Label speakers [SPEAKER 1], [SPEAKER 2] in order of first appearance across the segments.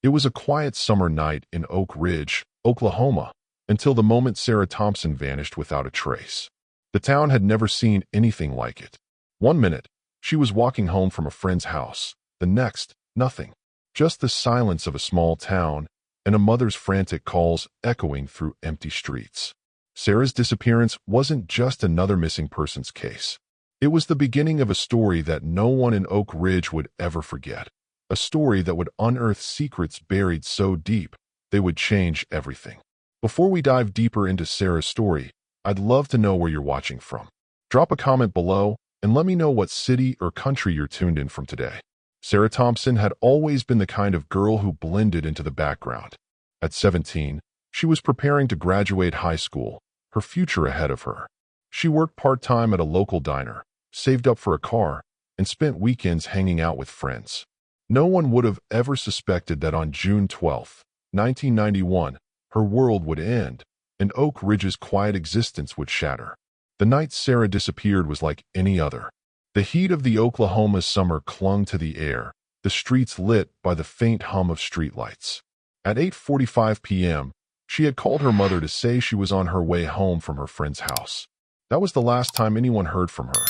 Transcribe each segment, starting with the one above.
[SPEAKER 1] It was a quiet summer night in Oak Ridge, Oklahoma, until the moment Sarah Thompson vanished without a trace. The town had never seen anything like it. One minute, she was walking home from a friend's house. The next, nothing. Just the silence of a small town and a mother's frantic calls echoing through empty streets. Sarah's disappearance wasn't just another missing persons case. It was the beginning of a story that no one in Oak Ridge would ever forget. A story that would unearth secrets buried so deep they would change everything. Before we dive deeper into Sarah's story, I'd love to know where you're watching from. Drop a comment below and let me know what city or country you're tuned in from today. Sarah Thompson had always been the kind of girl who blended into the background. At 17, she was preparing to graduate high school, her future ahead of her. She worked part-time at a local diner, saved up for a car, and spent weekends hanging out with friends. No one would have ever suspected that on June 12, 1991, her world would end, and Oak Ridge's quiet existence would shatter. The night Sarah disappeared was like any other. The heat of the Oklahoma summer clung to the air, the streets lit by the faint hum of streetlights. At 8:45 p.m., she had called her mother to say she was on her way home from her friend's house. That was the last time anyone heard from her.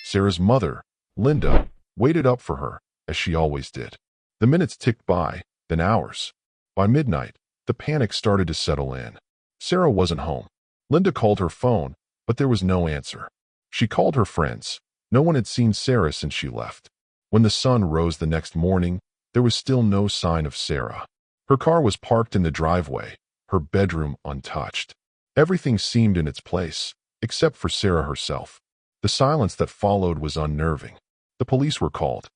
[SPEAKER 1] Sarah's mother, Linda, waited up for her, as she always did. The minutes ticked by, then hours. By midnight, the panic started to settle in. Sarah wasn't home. Linda called her phone, but there was no answer. She called her friends. No one had seen Sarah since she left. When the sun rose the next morning, there was still no sign of Sarah. Her car was parked in the driveway, her bedroom untouched. Everything seemed in its place, except for Sarah herself. The silence that followed was unnerving. The police were called.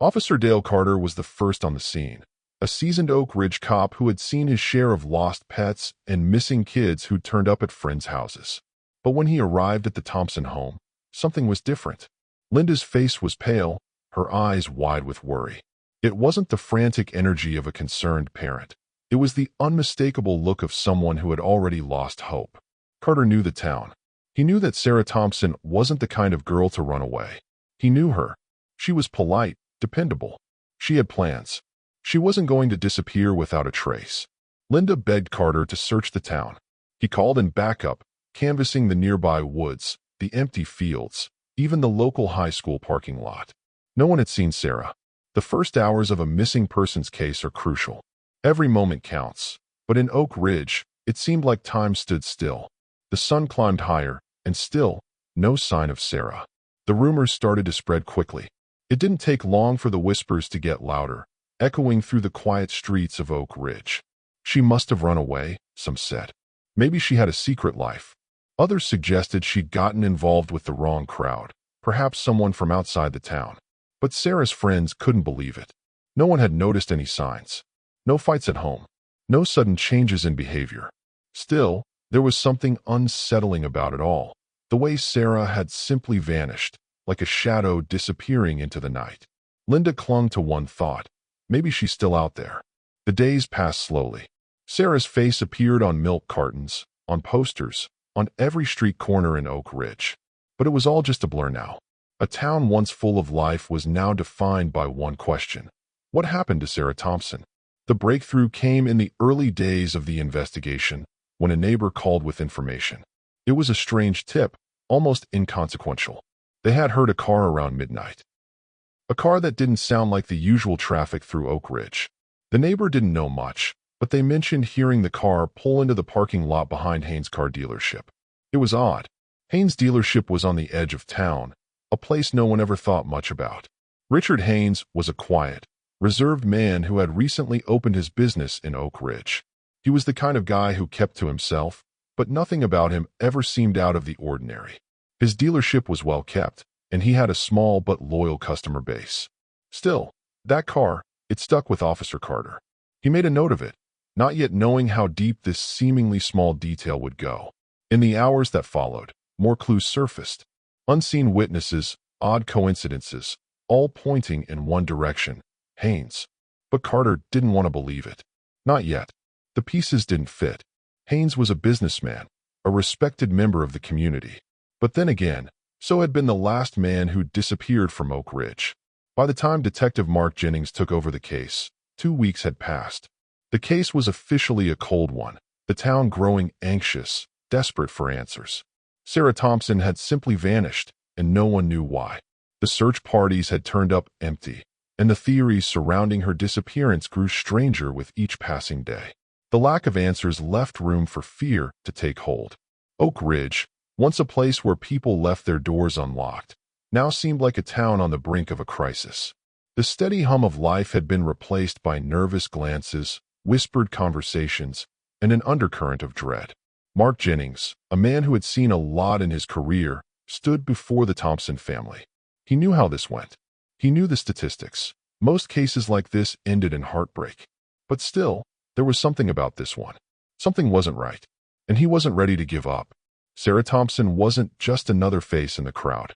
[SPEAKER 1] Officer Dale Carter was the first on the scene, a seasoned Oak Ridge cop who had seen his share of lost pets and missing kids who turned up at friends' houses. But when he arrived at the Thompson home, something was different. Linda's face was pale, her eyes wide with worry. It wasn't the frantic energy of a concerned parent. It was the unmistakable look of someone who had already lost hope. Carter knew the town. He knew that Sarah Thompson wasn't the kind of girl to run away. He knew her. She was polite, dependable. She had plans. She wasn't going to disappear without a trace. Linda begged Carter to search the town. He called in backup, canvassing the nearby woods, the empty fields, even the local high school parking lot. No one had seen Sarah. The first hours of a missing persons case are crucial. Every moment counts. But in Oak Ridge, it seemed like time stood still. The sun climbed higher, and still, no sign of Sarah. The rumors started to spread quickly. It didn't take long for the whispers to get louder, echoing through the quiet streets of Oak Ridge. She must have run away, some said. Maybe she had a secret life. Others suggested she'd gotten involved with the wrong crowd, perhaps someone from outside the town. But Sarah's friends couldn't believe it. No one had noticed any signs. No fights at home. No sudden changes in behavior. Still, there was something unsettling about it all. The way Sarah had simply vanished, like a shadow disappearing into the night. Linda clung to one thought. Maybe she's still out there. The days passed slowly. Sarah's face appeared on milk cartons, on posters, on every street corner in Oak Ridge. But it was all just a blur now. A town once full of life was now defined by one question. What happened to Sarah Thompson? The breakthrough came in the early days of the investigation, when a neighbor called with information. It was a strange tip, almost inconsequential. They had heard a car around midnight. A car that didn't sound like the usual traffic through Oak Ridge. The neighbor didn't know much, but they mentioned hearing the car pull into the parking lot behind Haynes' car dealership. It was odd. Haynes' dealership was on the edge of town, a place no one ever thought much about. Richard Haynes was a quiet, reserved man who had recently opened his business in Oak Ridge. He was the kind of guy who kept to himself, but nothing about him ever seemed out of the ordinary. His dealership was well kept, and he had a small but loyal customer base. Still, that car, it stuck with Officer Carter. He made a note of it, not yet knowing how deep this seemingly small detail would go. In the hours that followed, more clues surfaced. Unseen witnesses, odd coincidences, all pointing in one direction, Haynes. But Carter didn't want to believe it. Not yet. The pieces didn't fit. Haynes was a businessman, a respected member of the community. But then again, so had been the last man who disappeared from Oak Ridge. By the time Detective Mark Jennings took over the case, 2 weeks had passed. The case was officially a cold one, the town growing anxious, desperate for answers. Sarah Thompson had simply vanished, and no one knew why. The search parties had turned up empty, and the theories surrounding her disappearance grew stranger with each passing day. The lack of answers left room for fear to take hold. Oak Ridge, once a place where people left their doors unlocked, now seemed like a town on the brink of a crisis. The steady hum of life had been replaced by nervous glances, whispered conversations, and an undercurrent of dread. Mark Jennings, a man who had seen a lot in his career, stood before the Thompson family. He knew how this went. He knew the statistics. Most cases like this ended in heartbreak. But still, there was something about this one. Something wasn't right, and he wasn't ready to give up. Sarah Thompson wasn't just another face in the crowd.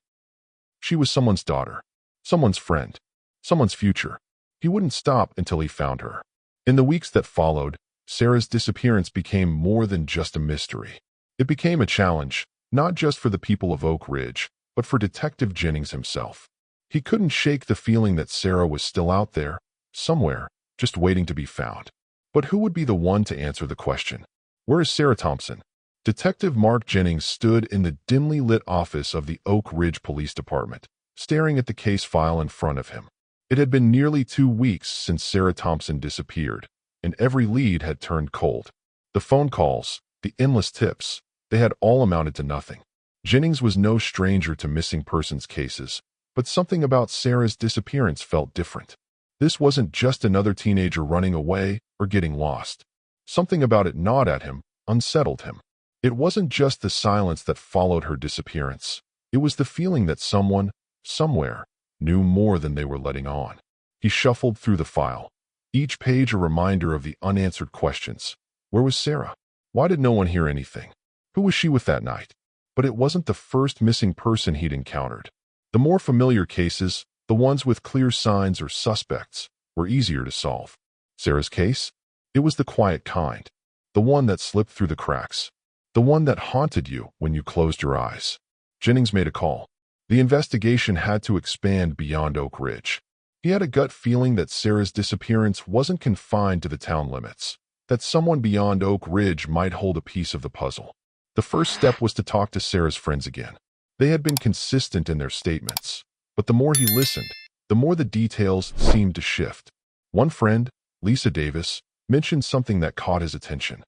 [SPEAKER 1] She was someone's daughter, someone's friend, someone's future. He wouldn't stop until he found her. In the weeks that followed, Sarah's disappearance became more than just a mystery. It became a challenge, not just for the people of Oak Ridge, but for Detective Jennings himself. He couldn't shake the feeling that Sarah was still out there, somewhere, just waiting to be found. But who would be the one to answer the question? Where is Sarah Thompson? Detective Mark Jennings stood in the dimly lit office of the Oak Ridge Police Department, staring at the case file in front of him. It had been nearly 2 weeks since Sarah Thompson disappeared, and every lead had turned cold. The phone calls, the endless tips, they had all amounted to nothing. Jennings was no stranger to missing persons cases, but something about Sarah's disappearance felt different. This wasn't just another teenager running away or getting lost. Something about it gnawed at him, unsettled him. It wasn't just the silence that followed her disappearance. It was the feeling that someone, somewhere, knew more than they were letting on. He shuffled through the file, each page a reminder of the unanswered questions. Where was Sarah? Why did no one hear anything? Who was she with that night? But it wasn't the first missing person he'd encountered. The more familiar cases, the ones with clear signs or suspects, were easier to solve. Sarah's case? It was the quiet kind. The one that slipped through the cracks. The one that haunted you when you closed your eyes. Jennings made a call. The investigation had to expand beyond Oak Ridge. He had a gut feeling that Sarah's disappearance wasn't confined to the town limits, that someone beyond Oak Ridge might hold a piece of the puzzle. The first step was to talk to Sarah's friends again. They had been consistent in their statements, but the more he listened, the more the details seemed to shift. One friend, Lisa Davis, mentioned something that caught his attention.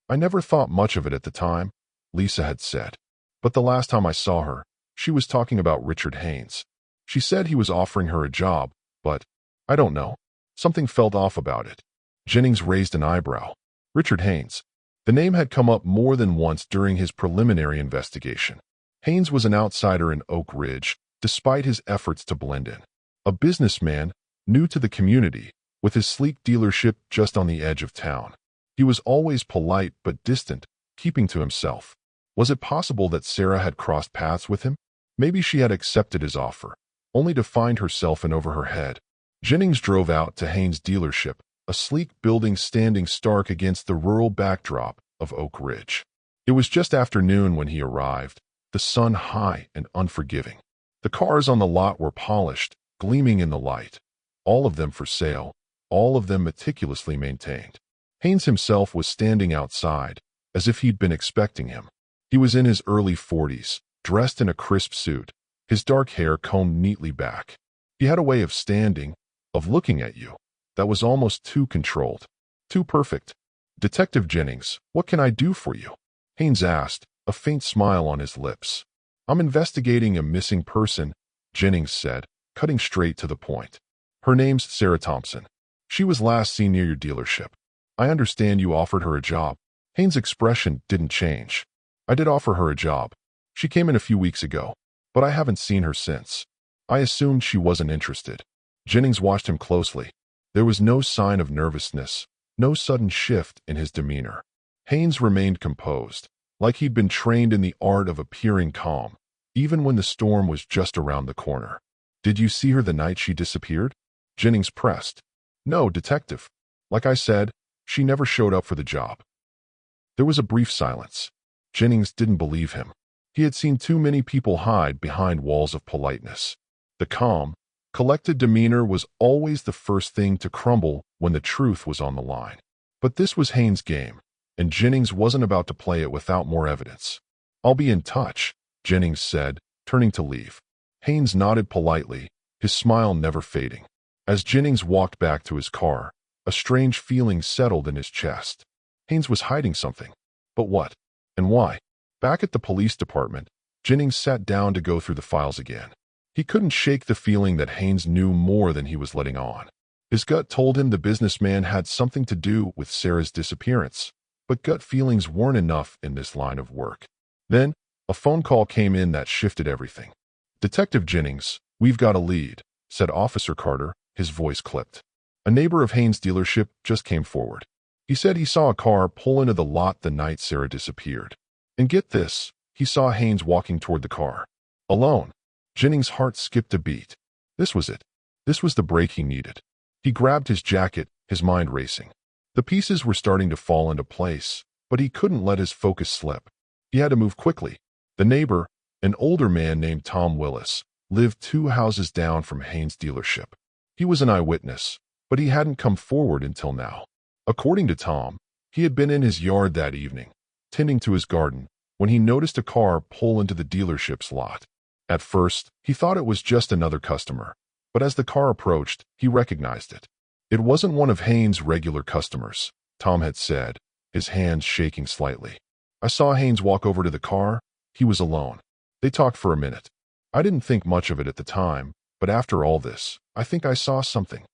[SPEAKER 1] "I never thought much of it at the time," Lisa had said. "But the last time I saw her, she was talking about Richard Haynes. She said he was offering her a job, but I don't know. Something felt off about it." Jennings raised an eyebrow. Richard Haynes. The name had come up more than once during his preliminary investigation. Haynes was an outsider in Oak Ridge, despite his efforts to blend in. A businessman, new to the community, with his sleek dealership just on the edge of town. He was always polite but distant, keeping to himself. Was it possible that Sarah had crossed paths with him? Maybe she had accepted his offer, only to find herself in over her head. Jennings drove out to Haynes' dealership, a sleek building standing stark against the rural backdrop of Oak Ridge. It was just after noon when he arrived, the sun high and unforgiving. The cars on the lot were polished, gleaming in the light, all of them for sale, all of them meticulously maintained. Haynes himself was standing outside, as if he'd been expecting him. He was in his early 40s, dressed in a crisp suit, his dark hair combed neatly back. He had a way of standing, of looking at you, that was almost too controlled, too perfect. "Detective Jennings, what can I do for you?" Haynes asked, a faint smile on his lips. "I'm investigating a missing person," Jennings said, cutting straight to the point. "Her name's Sarah Thompson. She was last seen near your dealership. I understand you offered her a job." Haynes' expression didn't change. "I did offer her a job. She came in a few weeks ago, but I haven't seen her since. I assumed she wasn't interested." Jennings watched him closely. There was no sign of nervousness, no sudden shift in his demeanor. Haynes remained composed, like he'd been trained in the art of appearing calm, even when the storm was just around the corner. "Did you see her the night she disappeared?" Jennings pressed. "No, detective. Like I said, she never showed up for the job." There was a brief silence. Jennings didn't believe him. He had seen too many people hide behind walls of politeness. The calm, Collected demeanor was always the first thing to crumble when the truth was on the line. But this was Haynes' game, and Jennings wasn't about to play it without more evidence. "I'll be in touch," Jennings said, turning to leave. Haynes nodded politely, his smile never fading. As Jennings walked back to his car, a strange feeling settled in his chest. Haynes was hiding something. But what? And why? Back at the police department, Jennings sat down to go through the files again. He couldn't shake the feeling that Haynes knew more than he was letting on. His gut told him the businessman had something to do with Sarah's disappearance, but gut feelings weren't enough in this line of work. Then, a phone call came in that shifted everything. "Detective Jennings, we've got a lead," said Officer Carter, his voice clipped. A neighbor of Haynes' dealership just came forward. He said he saw a car pull into the lot the night Sarah disappeared. And get this, he saw Haynes walking toward the car. Alone. Jennings' heart skipped a beat. This was it. This was the break he needed. He grabbed his jacket, his mind racing. The pieces were starting to fall into place, but he couldn't let his focus slip. He had to move quickly. The neighbor, an older man named Tom Willis, lived 2 houses down from Haynes' dealership. He was an eyewitness, but he hadn't come forward until now. According to Tom, he had been in his yard that evening, tending to his garden, when he noticed a car pull into the dealership's lot. At first, he thought it was just another customer, but as the car approached, he recognized it. It wasn't one of Haynes' regular customers, Tom had said, his hands shaking slightly. "I saw Haynes walk over to the car. He was alone. They talked for a minute. I didn't think much of it at the time, but after all this, I think I saw something."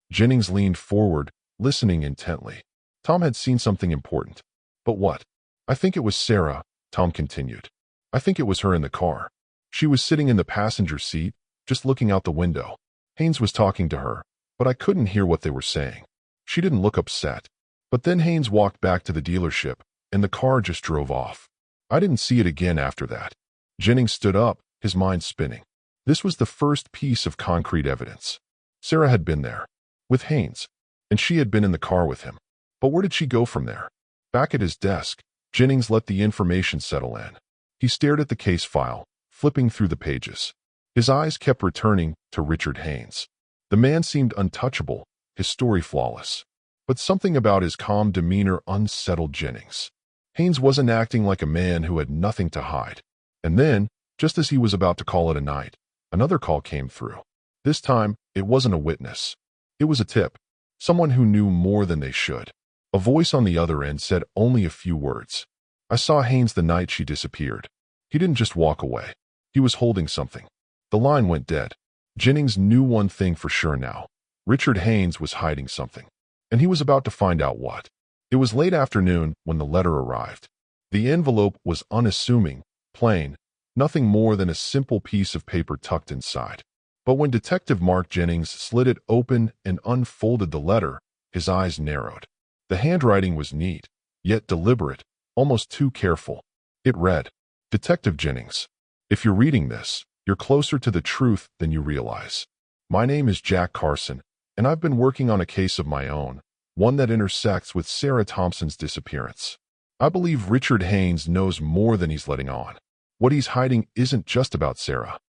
[SPEAKER 1] Jennings leaned forward, listening intently. Tom had seen something important. But what? "I think it was Sarah," Tom continued. "I think it was her in the car. She was sitting in the passenger seat, just looking out the window. Haynes was talking to her, but I couldn't hear what they were saying. She didn't look upset. But then Haynes walked back to the dealership, and the car just drove off. I didn't see it again after that." Jennings stood up, his mind spinning. This was the first piece of concrete evidence. Sarah had been there, with Haynes, and she had been in the car with him. But where did she go from there? Back at his desk, Jennings let the information settle in. He stared at the case file, flipping through the pages. His eyes kept returning to Richard Haynes. The man seemed untouchable, his story flawless. But something about his calm demeanor unsettled Jennings. Haynes wasn't acting like a man who had nothing to hide. And then, just as he was about to call it a night, another call came through. This time, it wasn't a witness. It was a tip. Someone who knew more than they should. A voice on the other end said only a few words. "I saw Haynes the night she disappeared. He didn't just walk away. He was holding something." The line went dead. Jennings knew one thing for sure now. Richard Haynes was hiding something. And he was about to find out what. It was late afternoon when the letter arrived. The envelope was unassuming, plain, nothing more than a simple piece of paper tucked inside. But when Detective Mark Jennings slid it open and unfolded the letter, his eyes narrowed. The handwriting was neat, yet deliberate, almost too careful. It read, "Detective Jennings, if you're reading this, you're closer to the truth than you realize. My name is Jack Carson, and I've been working on a case of my own, one that intersects with Sarah Thompson's disappearance. I believe Richard Haynes knows more than he's letting on. What he's hiding isn't just about Sarah.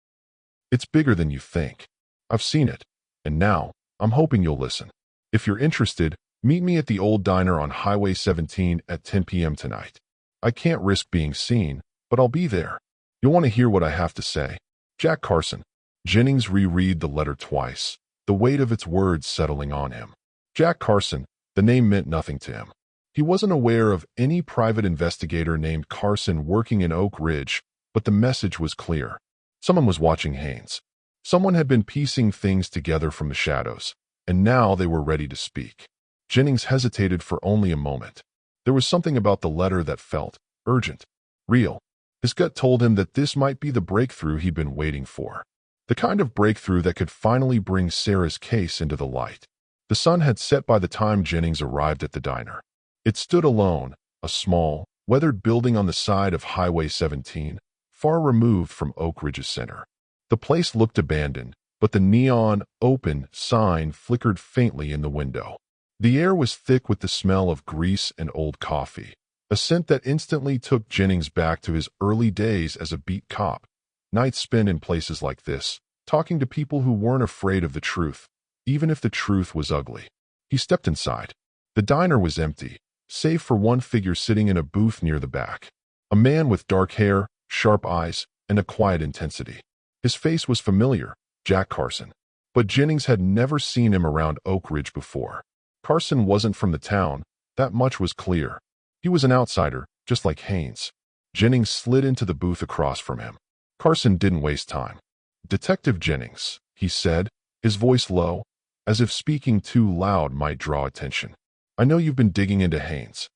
[SPEAKER 1] It's bigger than you think. I've seen it, and now, I'm hoping you'll listen. If you're interested, meet me at the old diner on Highway 17 at 10 p.m. tonight. I can't risk being seen, but I'll be there. You'll want to hear what I have to say. Jack Carson." Jennings reread the letter twice, the weight of its words settling on him. Jack Carson, the name meant nothing to him. He wasn't aware of any private investigator named Carson working in Oak Ridge, but the message was clear. Someone was watching Haynes. Someone had been piecing things together from the shadows, and now they were ready to speak. Jennings hesitated for only a moment. There was something about the letter that felt urgent, real. His gut told him that this might be the breakthrough he'd been waiting for. The kind of breakthrough that could finally bring Sarah's case into the light. The sun had set by the time Jennings arrived at the diner. It stood alone, a small, weathered building on the side of Highway 17, far removed from Oak Ridge's center. The place looked abandoned, but the neon, open sign flickered faintly in the window. The air was thick with the smell of grease and old coffee, a scent that instantly took Jennings back to his early days as a beat cop. Nights spent in places like this, talking to people who weren't afraid of the truth, even if the truth was ugly. He stepped inside. The diner was empty, save for one figure sitting in a booth near the back. A man with dark hair, sharp eyes, and a quiet intensity. His face was familiar, Jack Carson. But Jennings had never seen him around Oak Ridge before. Carson wasn't from the town, that much was clear. He was an outsider, just like Haynes. Jennings slid into the booth across from him. Carson didn't waste time. "Detective Jennings," he said, his voice low, as if speaking too loud might draw attention. "I know you've been digging into Haynes.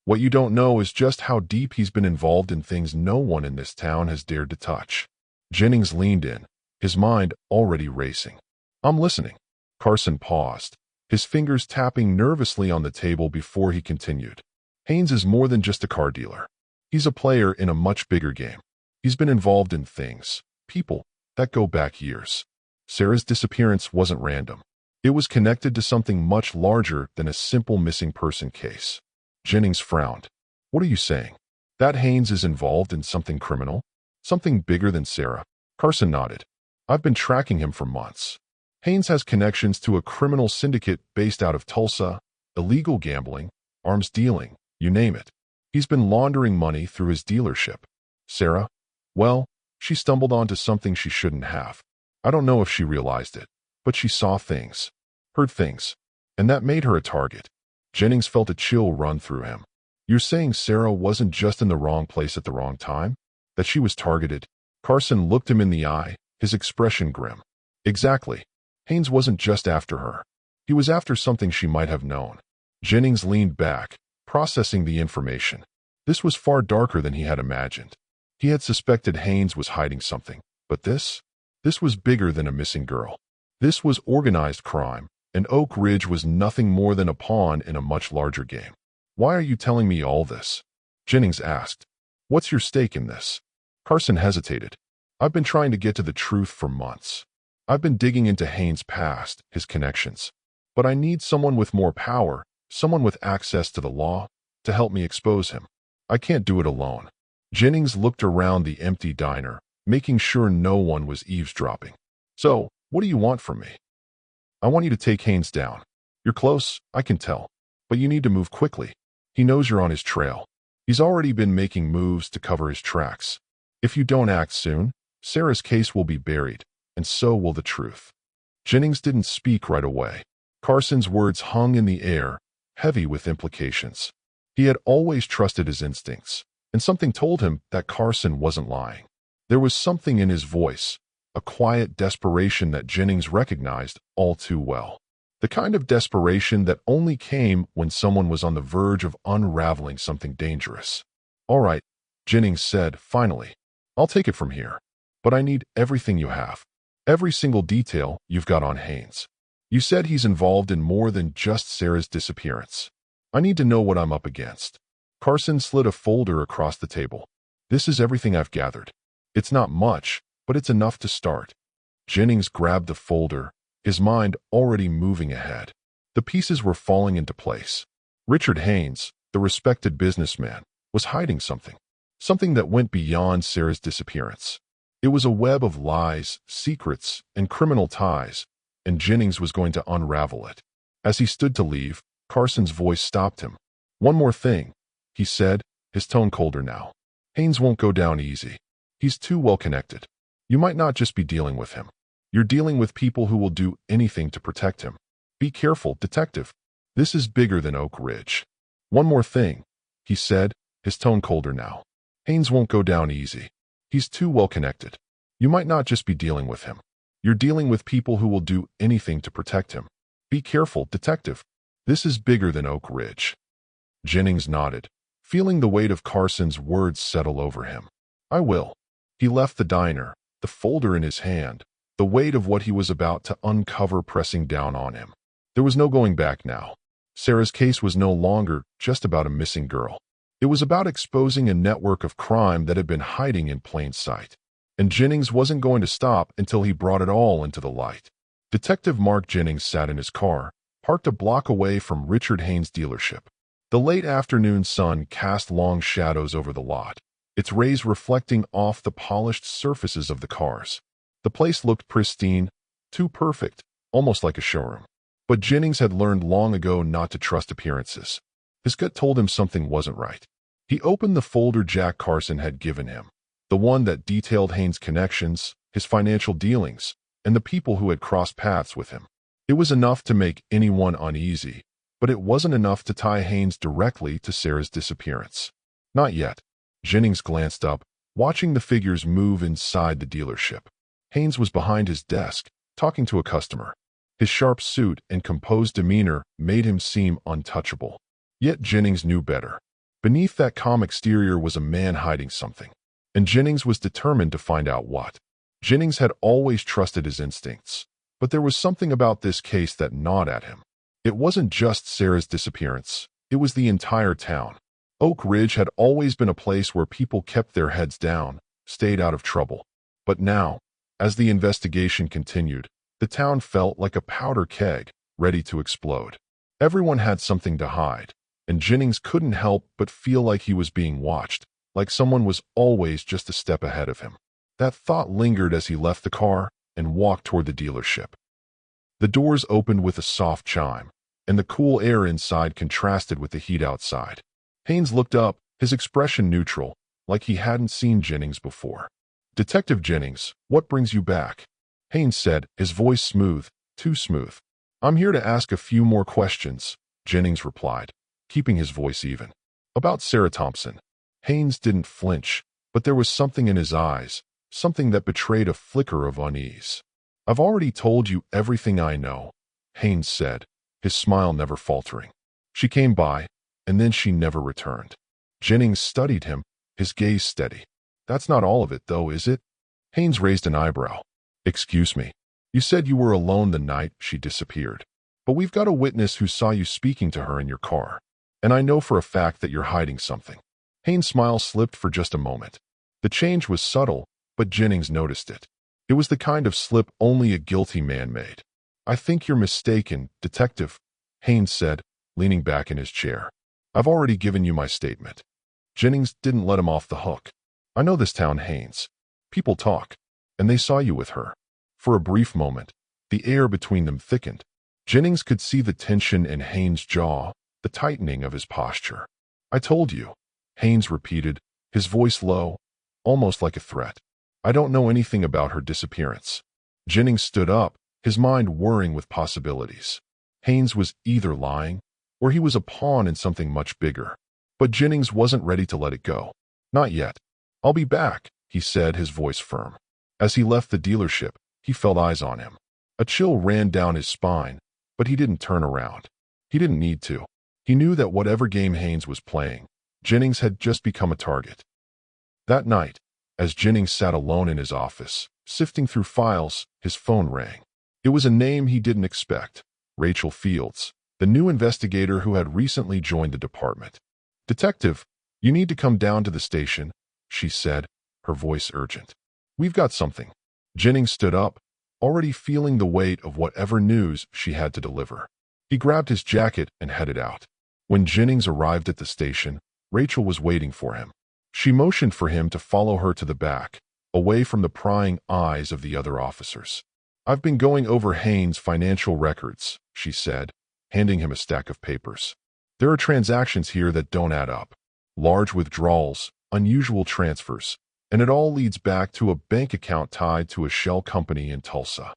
[SPEAKER 1] What you don't know is just how deep he's been involved in things no one in this town has dared to touch." Jennings leaned in, his mind already racing. "I'm listening." Carson paused, his fingers tapping nervously on the table before he continued. "Haynes is more than just a car dealer. He's a player in a much bigger game. He's been involved in things, people, that go back years. Sarah's disappearance wasn't random. It was connected to something much larger than a simple missing person case." Jennings frowned. "What are you saying? That Haynes is involved in something criminal? Something bigger than Sarah?" Carson nodded. "I've been tracking him for months. Haynes has connections to a criminal syndicate based out of Tulsa, illegal gambling, arms dealing, you name it. He's been laundering money through his dealership. Sarah? Well, she stumbled onto something she shouldn't have. I don't know if she realized it, but she saw things, heard things, and that made her a target." Jennings felt a chill run through him. "You're saying Sarah wasn't just in the wrong place at the wrong time? That she was targeted?" Carson looked him in the eye, his expression grim. "Exactly. Haynes wasn't just after her. He was after something she might have known." Jennings leaned back, processing the information. This was far darker than he had imagined. He had suspected Haynes was hiding something, but this was bigger than a missing girl. This was organized crime, and Oak Ridge was nothing more than a pawn in a much larger game. "Why are you telling me all this?" Jennings asked. "What's your stake in this?" Carson hesitated. "I've been trying to get to the truth for months. I've been digging into Haynes' past, his connections. But I need someone with more power, someone with access to the law, to help me expose him. I can't do it alone." Jennings looked around the empty diner, making sure no one was eavesdropping. "So, what do you want from me?" "I want you to take Haynes down. You're close, I can tell. But you need to move quickly. He knows you're on his trail. He's already been making moves to cover his tracks. If you don't act soon, Sarah's case will be buried, and so will the truth." Jennings didn't speak right away. Carson's words hung in the air, heavy with implications. He had always trusted his instincts, and something told him that Carson wasn't lying. There was something in his voice, a quiet desperation that Jennings recognized all too well. The kind of desperation that only came when someone was on the verge of unraveling something dangerous. "All right," Jennings said finally. "I'll take it from here. But I need everything you have. Every single detail you've got on Haynes. You said he's involved in more than just Sarah's disappearance. I need to know what I'm up against." Carson slid a folder across the table. "This is everything I've gathered. It's not much, but it's enough to start." Jennings grabbed the folder, his mind already moving ahead. The pieces were falling into place. Richard Haynes, the respected businessman, was hiding something. Something that went beyond Sarah's disappearance. It was a web of lies, secrets, and criminal ties, and Jennings was going to unravel it. As he stood to leave, Carson's voice stopped him. "One more thing," he said, his tone colder now. "Haynes won't go down easy. He's too well connected. You might not just be dealing with him. You're dealing with people who will do anything to protect him. Be careful, detective. This is bigger than Oak Ridge." "One more thing," he said, his tone colder now. "Haynes won't go down easy. He's too well connected. You might not just be dealing with him. You're dealing with people who will do anything to protect him. Be careful, detective. This is bigger than Oak Ridge." Jennings nodded, feeling the weight of Carson's words settle over him. "I will." He left the diner, the folder in his hand, the weight of what he was about to uncover pressing down on him. There was no going back now. Sarah's case was no longer just about a missing girl. It was about exposing a network of crime that had been hiding in plain sight. And Jennings wasn't going to stop until he brought it all into the light. Detective Mark Jennings sat in his car, parked a block away from Richard Haynes' dealership. The late afternoon sun cast long shadows over the lot, its rays reflecting off the polished surfaces of the cars. The place looked pristine, too perfect, almost like a showroom. But Jennings had learned long ago not to trust appearances. His gut told him something wasn't right. He opened the folder Jack Carson had given him, the one that detailed Haynes' connections, his financial dealings, and the people who had crossed paths with him. It was enough to make anyone uneasy, but it wasn't enough to tie Haynes directly to Sarah's disappearance. Not yet. Jennings glanced up, watching the figures move inside the dealership. Haynes was behind his desk, talking to a customer. His sharp suit and composed demeanor made him seem untouchable. Yet Jennings knew better. Beneath that calm exterior was a man hiding something, and Jennings was determined to find out what. Jennings had always trusted his instincts, but there was something about this case that gnawed at him. It wasn't just Sarah's disappearance, it was the entire town. Oak Ridge had always been a place where people kept their heads down, stayed out of trouble. But now, as the investigation continued, the town felt like a powder keg, ready to explode. Everyone had something to hide, and Jennings couldn't help but feel like he was being watched, like someone was always just a step ahead of him. That thought lingered as he left the car and walked toward the dealership. The doors opened with a soft chime, and the cool air inside contrasted with the heat outside. Haynes looked up, his expression neutral, like he hadn't seen Jennings before. "Detective Jennings, what brings you back?" Haynes said, his voice smooth, too smooth. "I'm here to ask a few more questions," Jennings replied, keeping his voice even. "About Sarah Thompson." Haynes didn't flinch, but there was something in his eyes, something that betrayed a flicker of unease. "I've already told you everything I know," Haynes said, his smile never faltering. "She came by, and then she never returned." Jennings studied him, his gaze steady. "That's not all of it, though, is it?" Haynes raised an eyebrow. "Excuse me. You said you were alone the night she disappeared. But we've got a witness who saw you speaking to her in your car. And I know for a fact that you're hiding something." Haynes' smile slipped for just a moment. The change was subtle, but Jennings noticed it. It was the kind of slip only a guilty man made. "I think you're mistaken, Detective," Haynes said, leaning back in his chair. "I've already given you my statement." Jennings didn't let him off the hook. "I know this town, Haynes. People talk. And they saw you with her." For a brief moment, the air between them thickened. Jennings could see the tension in Haynes' jaw, the tightening of his posture. "I told you," Haynes repeated, his voice low, almost like a threat. "I don't know anything about her disappearance." Jennings stood up, his mind whirring with possibilities. Haynes was either lying, or he was a pawn in something much bigger. But Jennings wasn't ready to let it go. "Not yet. I'll be back," he said, his voice firm. As he left the dealership, he felt eyes on him. A chill ran down his spine, but he didn't turn around. He didn't need to. He knew that whatever game Haynes was playing, Jennings had just become a target. That night, as Jennings sat alone in his office, sifting through files, his phone rang. It was a name he didn't expect: Rachel Fields, the new investigator who had recently joined the department. "Detective, you need to come down to the station," she said, her voice urgent. "We've got something." Jennings stood up, already feeling the weight of whatever news she had to deliver. He grabbed his jacket and headed out. When Jennings arrived at the station, Rachel was waiting for him. She motioned for him to follow her to the back, away from the prying eyes of the other officers. "I've been going over Haynes' financial records," she said, handing him a stack of papers. "There are transactions here that don't add up. Large withdrawals, unusual transfers, and it all leads back to a bank account tied to a shell company in Tulsa."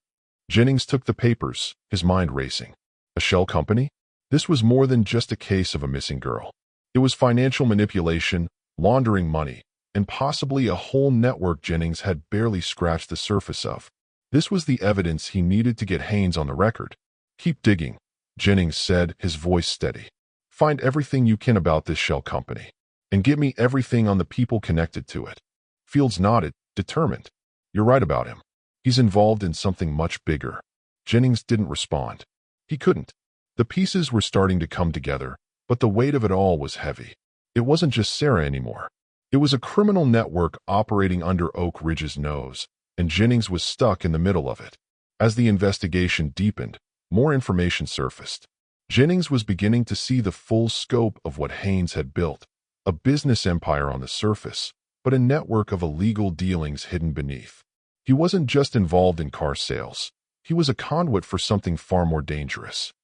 [SPEAKER 1] Jennings took the papers, his mind racing. A shell company? This was more than just a case of a missing girl. It was financial manipulation, laundering money, and possibly a whole network Jennings had barely scratched the surface of. This was the evidence he needed to get Haynes on the record. "Keep digging," Jennings said, his voice steady. "Find everything you can about this shell company, and get me everything on the people connected to it." Fields nodded, determined. "You're right about him. He's involved in something much bigger." Jennings didn't respond. He couldn't. The pieces were starting to come together, but the weight of it all was heavy. It wasn't just Sarah anymore. It was a criminal network operating under Oak Ridge's nose, and Jennings was stuck in the middle of it. As the investigation deepened, more information surfaced. Jennings was beginning to see the full scope of what Haynes had built: a business empire on the surface, but a network of illegal dealings hidden beneath. He wasn't just involved in car sales. He was a conduit for something far more dangerous.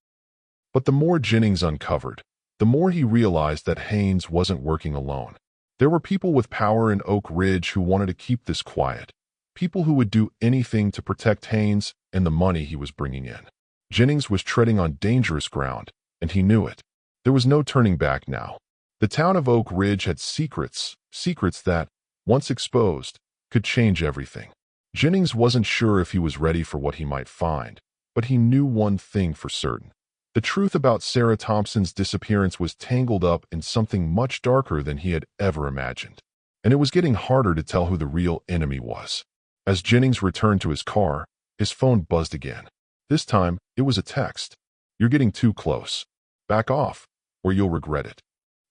[SPEAKER 1] But the more Jennings uncovered, the more he realized that Haynes wasn't working alone. There were people with power in Oak Ridge who wanted to keep this quiet, people who would do anything to protect Haynes and the money he was bringing in. Jennings was treading on dangerous ground, and he knew it. There was no turning back now. The town of Oak Ridge had secrets that, once exposed, could change everything. Jennings wasn't sure if he was ready for what he might find, but he knew one thing for certain. The truth about Sarah Thompson's disappearance was tangled up in something much darker than he had ever imagined. And it was getting harder to tell who the real enemy was. As Jennings returned to his car, his phone buzzed again. This time, it was a text. "You're getting too close. Back off, or you'll regret it."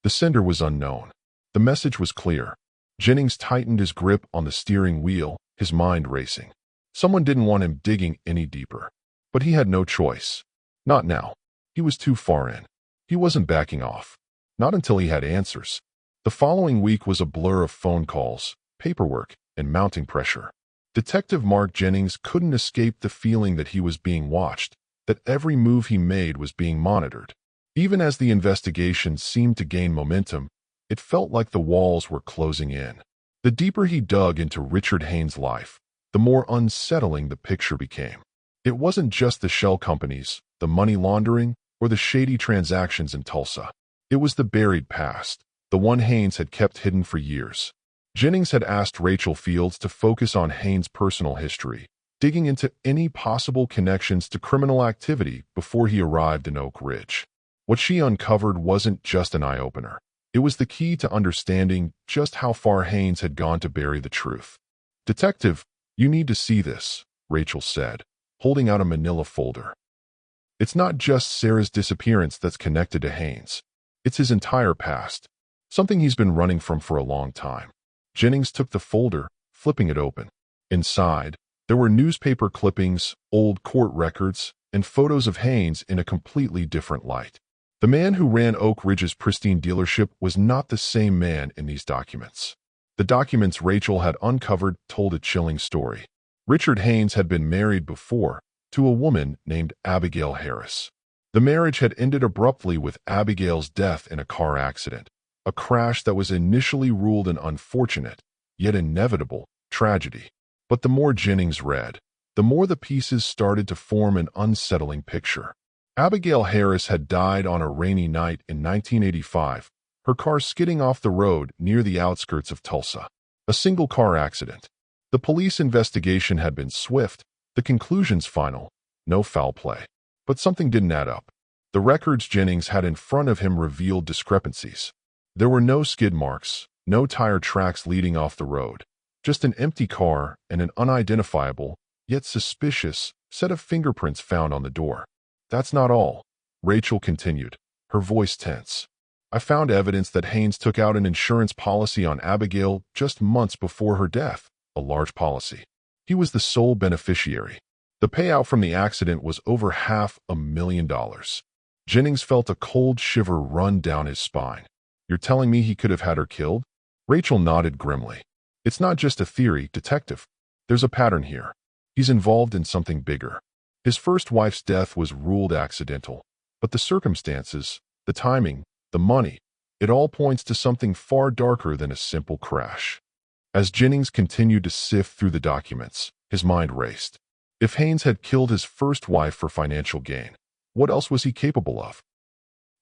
[SPEAKER 1] The sender was unknown. The message was clear. Jennings tightened his grip on the steering wheel, his mind racing. Someone didn't want him digging any deeper. But he had no choice. Not now. He was too far in. He wasn't backing off. Not until he had answers. The following week was a blur of phone calls, paperwork, and mounting pressure. Detective Mark Jennings couldn't escape the feeling that he was being watched, that every move he made was being monitored. Even as the investigation seemed to gain momentum, it felt like the walls were closing in. The deeper he dug into Richard Haynes' life, the more unsettling the picture became. It wasn't just the shell companies, the money laundering, or the shady transactions in Tulsa. It was the buried past, the one Haynes had kept hidden for years. Jennings had asked Rachel Fields to focus on Haynes' personal history, digging into any possible connections to criminal activity before he arrived in Oak Ridge. What she uncovered wasn't just an eye-opener. It was the key to understanding just how far Haynes had gone to bury the truth. "Detective, you need to see this," Rachel said, holding out a manila folder. "It's not just Sarah's disappearance that's connected to Haynes. It's his entire past, something he's been running from for a long time." Jennings took the folder, flipping it open. Inside, there were newspaper clippings, old court records, and photos of Haynes in a completely different light. The man who ran Oak Ridge's pristine dealership was not the same man in these documents. The documents Rachel had uncovered told a chilling story. Richard Haynes had been married before, to a woman named Abigail Harris. The marriage had ended abruptly with Abigail's death in a car accident, a crash that was initially ruled an unfortunate, yet inevitable, tragedy. But the more Jennings read, the more the pieces started to form an unsettling picture. Abigail Harris had died on a rainy night in 1985, her car skidding off the road near the outskirts of Tulsa. A single-car accident. The police investigation had been swift, the conclusions final, no foul play. But something didn't add up. The records Jennings had in front of him revealed discrepancies. There were no skid marks, no tire tracks leading off the road, just an empty car and an unidentifiable, yet suspicious, set of fingerprints found on the door. "That's not all," Rachel continued, her voice tense. "I found evidence that Haynes took out an insurance policy on Abigail just months before her death, a large policy. He was the sole beneficiary. The payout from the accident was over $500,000. Jennings felt a cold shiver run down his spine. "You're telling me he could have had her killed?" Rachel nodded grimly. "It's not just a theory, detective. There's a pattern here. He's involved in something bigger. His first wife's death was ruled accidental, but the circumstances, the timing, the money, it all points to something far darker than a simple crash." As Jennings continued to sift through the documents, his mind raced. If Haynes had killed his first wife for financial gain, what else was he capable of?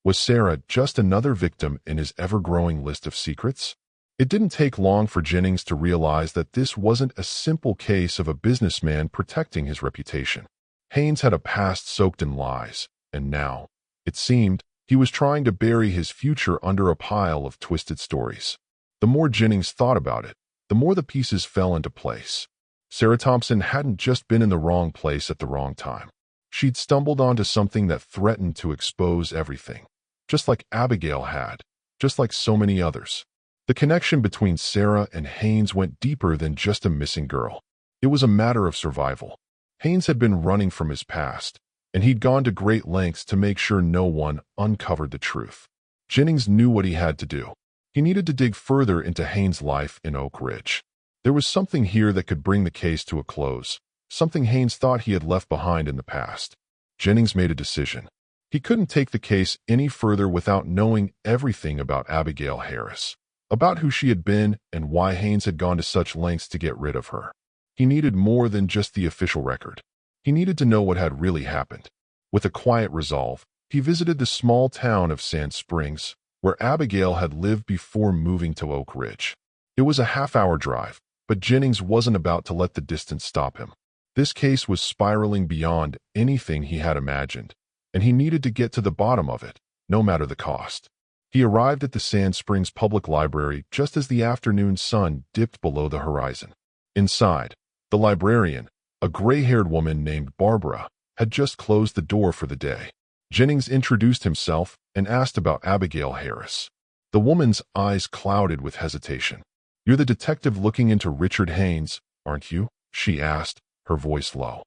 [SPEAKER 1] Was Sarah just another victim in his ever-growing list of secrets? It didn't take long for Jennings to realize that this wasn't a simple case of a businessman protecting his reputation. Haynes had a past soaked in lies, and now, it seemed, he was trying to bury his future under a pile of twisted stories. The more Jennings thought about it, the more the pieces fell into place. Sarah Thompson hadn't just been in the wrong place at the wrong time. She'd stumbled onto something that threatened to expose everything, just like Abigail had, just like so many others. The connection between Sarah and Haynes went deeper than just a missing girl. It was a matter of survival. Haynes had been running from his past, and he'd gone to great lengths to make sure no one uncovered the truth. Jennings knew what he had to do. He needed to dig further into Haynes' life in Oak Ridge. There was something here that could bring the case to a close, something Haynes thought he had left behind in the past. Jennings made a decision. He couldn't take the case any further without knowing everything about Abigail Harris, about who she had been and why Haynes had gone to such lengths to get rid of her. He needed more than just the official record. He needed to know what had really happened. With a quiet resolve, he visited the small town of Sand Springs, where Abigail had lived before moving to Oak Ridge. It was a half-hour drive, but Jennings wasn't about to let the distance stop him. This case was spiraling beyond anything he had imagined, and he needed to get to the bottom of it, no matter the cost. He arrived at the Sand Springs Public Library just as the afternoon sun dipped below the horizon. Inside, the librarian, a gray-haired woman named Barbara, had just closed the door for the day. Jennings introduced himself and asked about Abigail Harris. The woman's eyes clouded with hesitation. "You're the detective looking into Richard Haynes, aren't you?" she asked, her voice low.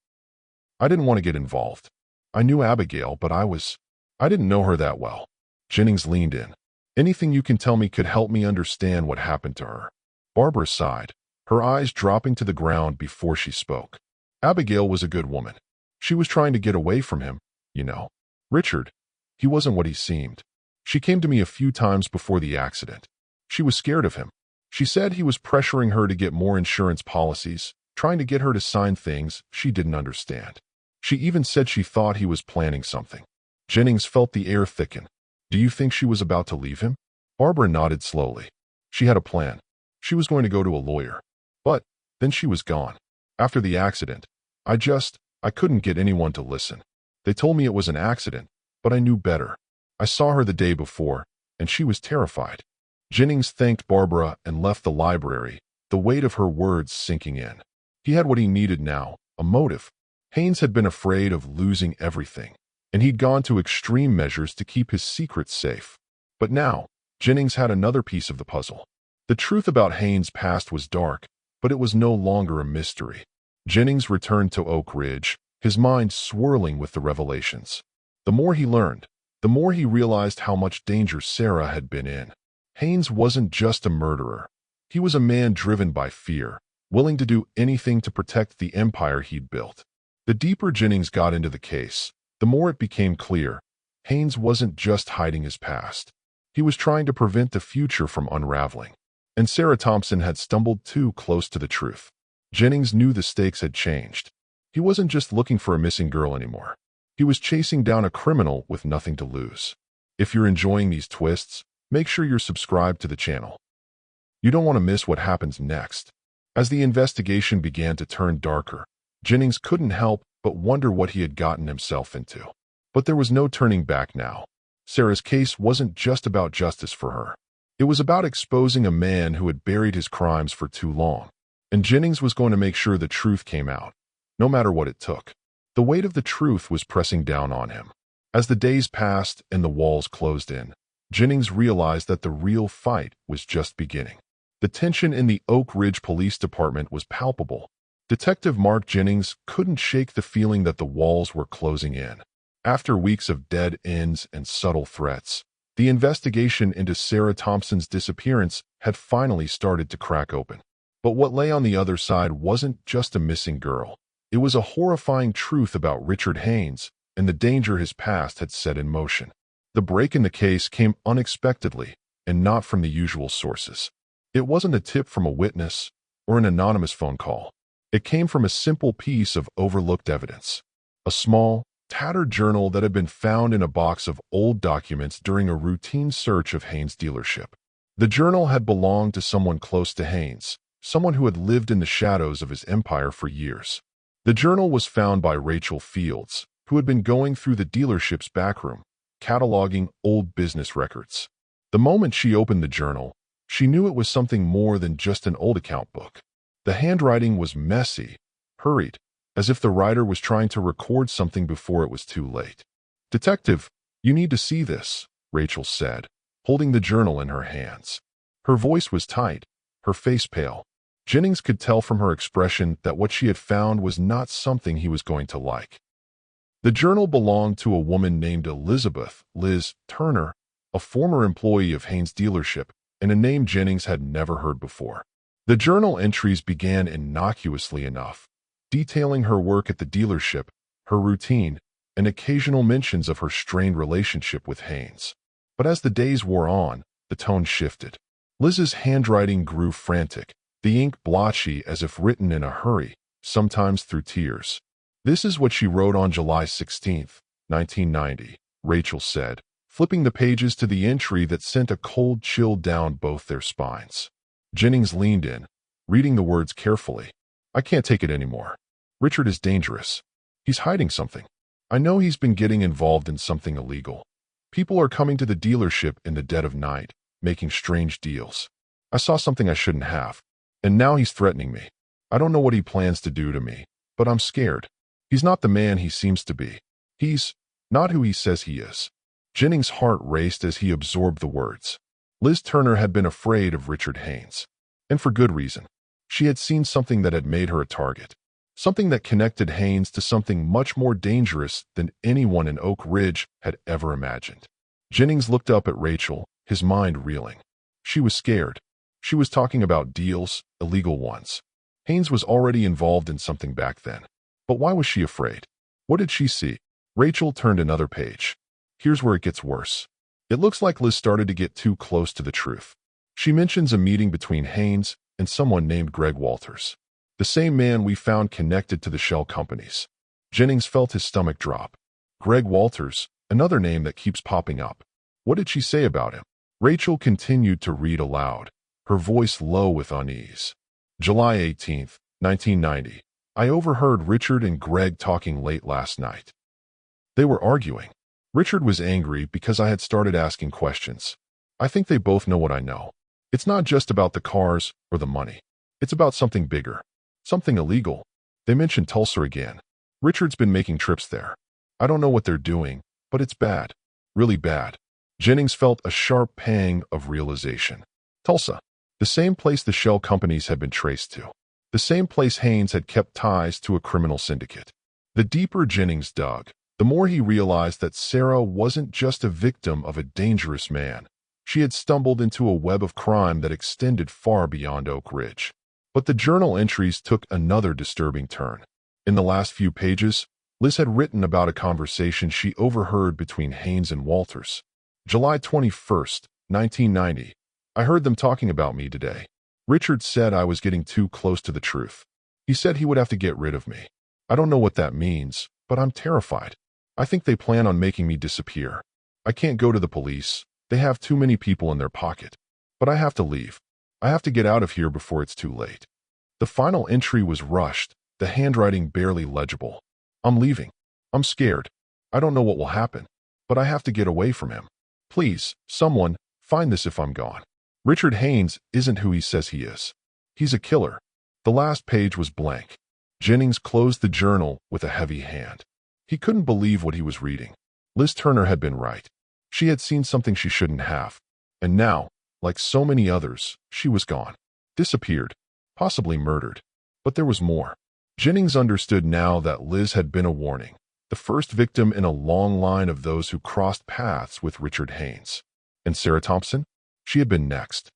[SPEAKER 1] "I didn't want to get involved. I knew Abigail, but I didn't know her that well." Jennings leaned in. "Anything you can tell me could help me understand what happened to her." Barbara sighed, her eyes dropping to the ground before she spoke. "Abigail was a good woman. She was trying to get away from him, you know. Richard, he wasn't what he seemed. She came to me a few times before the accident. She was scared of him. She said he was pressuring her to get more insurance policies, trying to get her to sign things she didn't understand. She even said she thought he was planning something." Jennings felt the air thicken. "Do you think she was about to leave him?" Barbara nodded slowly. "She had a plan. She was going to go to a lawyer. But then she was gone. After the accident, I couldn't get anyone to listen. They told me it was an accident, but I knew better. I saw her the day before, and she was terrified." Jennings thanked Barbara and left the library, the weight of her words sinking in. He had what he needed now, a motive. Haynes had been afraid of losing everything, and he'd gone to extreme measures to keep his secrets safe. But now, Jennings had another piece of the puzzle. The truth about Haynes' past was dark, but it was no longer a mystery. Jennings returned to Oak Ridge, his mind swirling with the revelations. The more he learned, the more he realized how much danger Sarah had been in. Haynes wasn't just a murderer. He was a man driven by fear, willing to do anything to protect the empire he'd built. The deeper Jennings got into the case, the more it became clear, Haynes wasn't just hiding his past. He was trying to prevent the future from unraveling. And Sarah Thompson had stumbled too close to the truth. Jennings knew the stakes had changed. He wasn't just looking for a missing girl anymore. He was chasing down a criminal with nothing to lose. If you're enjoying these twists, make sure you're subscribed to the channel. You don't want to miss what happens next. As the investigation began to turn darker, Jennings couldn't help but wonder what he had gotten himself into. But there was no turning back now. Sarah's case wasn't just about justice for her. It was about exposing a man who had buried his crimes for too long. And Jennings was going to make sure the truth came out, no matter what it took. The weight of the truth was pressing down on him. As the days passed and the walls closed in, Jennings realized that the real fight was just beginning. The tension in the Oak Ridge Police Department was palpable. Detective Mark Jennings couldn't shake the feeling that the walls were closing in. After weeks of dead ends and subtle threats, the investigation into Sarah Thompson's disappearance had finally started to crack open. But what lay on the other side wasn't just a missing girl. It was a horrifying truth about Richard Haynes and the danger his past had set in motion. The break in the case came unexpectedly and not from the usual sources. It wasn't a tip from a witness or an anonymous phone call. It came from a simple piece of overlooked evidence. A small, tattered journal that had been found in a box of old documents during a routine search of Haynes' dealership. The journal had belonged to someone close to Haynes, someone who had lived in the shadows of his empire for years. The journal was found by Rachel Fields, who had been going through the dealership's backroom, cataloging old business records. The moment she opened the journal, she knew it was something more than just an old account book. The handwriting was messy, hurried, as if the writer was trying to record something before it was too late. "Detective, you need to see this," Rachel said, holding the journal in her hands. Her voice was tight, her face pale. Jennings could tell from her expression that what she had found was not something he was going to like. The journal belonged to a woman named Elizabeth Liz Turner, a former employee of Haynes' dealership, and a name Jennings had never heard before. The journal entries began innocuously enough, detailing her work at the dealership, her routine, and occasional mentions of her strained relationship with Haynes. But as the days wore on, the tone shifted. Liz's handwriting grew frantic, the ink blotchy as if written in a hurry, sometimes through tears. "This is what she wrote on July 16th, 1990, Rachel said, flipping the pages to the entry that sent a cold chill down both their spines. Jennings leaned in, reading the words carefully. "I can't take it anymore. Richard is dangerous. He's hiding something. I know he's been getting involved in something illegal. People are coming to the dealership in the dead of night, making strange deals. I saw something I shouldn't have, and now he's threatening me. I don't know what he plans to do to me, but I'm scared. He's not the man he seems to be. He's not who he says he is." Jennings' heart raced as he absorbed the words. Liz Turner had been afraid of Richard Haynes, and for good reason. She had seen something that had made her a target, something that connected Haynes to something much more dangerous than anyone in Oak Ridge had ever imagined. Jennings looked up at Rachel, his mind reeling. She was scared. She was talking about deals, illegal ones. Haynes was already involved in something back then. But why was she afraid? What did she see? Rachel turned another page. Here's where it gets worse. It looks like Liz started to get too close to the truth. She mentions a meeting between Haynes and someone named Greg Walters, the same man we found connected to the shell companies. Jennings felt his stomach drop. Greg Walters, another name that keeps popping up. What did she say about him? Rachel continued to read aloud, her voice low with unease. July 18th, 1990. I overheard Richard and Greg talking late last night. They were arguing. Richard was angry because I had started asking questions. I think they both know what I know. It's not just about the cars or the money. It's about something bigger, something illegal. They mentioned Tulsa again. Richard's been making trips there. I don't know what they're doing, but it's bad. Really bad. Jennings felt a sharp pang of realization. Tulsa. The same place the shell companies had been traced to. The same place Haynes had kept ties to a criminal syndicate. The deeper Jennings dug, the more he realized that Sarah wasn't just a victim of a dangerous man. She had stumbled into a web of crime that extended far beyond Oak Ridge. But the journal entries took another disturbing turn. In the last few pages, Liz had written about a conversation she overheard between Haynes and Walters. July 21st, 1990. I heard them talking about me today. Richard said I was getting too close to the truth. He said he would have to get rid of me. I don't know what that means, but I'm terrified. I think they plan on making me disappear. I can't go to the police. They have too many people in their pocket. But I have to leave. I have to get out of here before it's too late. The final entry was rushed, the handwriting barely legible. I'm leaving. I'm scared. I don't know what will happen, but I have to get away from him. Please, someone, find this if I'm gone. Richard Haynes isn't who he says he is. He's a killer. The last page was blank. Jennings closed the journal with a heavy hand. He couldn't believe what he was reading. Liz Turner had been right. She had seen something she shouldn't have. And now, like so many others, she was gone. Disappeared. Possibly murdered. But there was more. Jennings understood now that Liz had been a warning. The first victim in a long line of those who crossed paths with Richard Haynes. And Sarah Thompson? She had been next.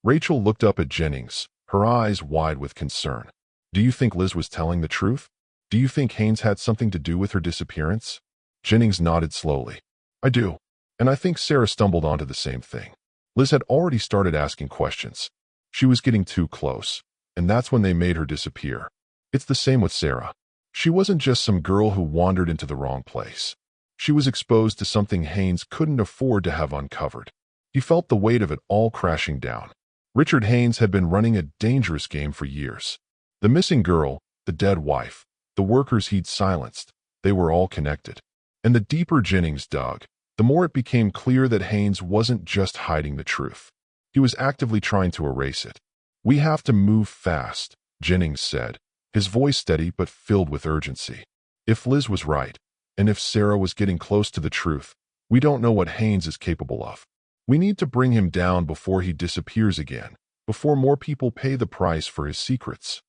[SPEAKER 1] Rachel looked up at Jennings, her eyes wide with concern. Do you think Liz was telling the truth? Do you think Haynes had something to do with her disappearance? Jennings nodded slowly. I do. And I think Sarah stumbled onto the same thing. Liz had already started asking questions. She was getting too close, and that's when they made her disappear. It's the same with Sarah. She wasn't just some girl who wandered into the wrong place. She was exposed to something Haynes couldn't afford to have uncovered. He felt the weight of it all crashing down. Richard Haynes had been running a dangerous game for years. The missing girl, the dead wife, the workers he'd silenced, they were all connected. And the deeper Jennings dug, the more it became clear that Haynes wasn't just hiding the truth. He was actively trying to erase it. We have to move fast, Jennings said, his voice steady but filled with urgency. If Liz was right, and if Sarah was getting close to the truth, we don't know what Haynes is capable of. We need to bring him down before he disappears again, before more people pay the price for his secrets.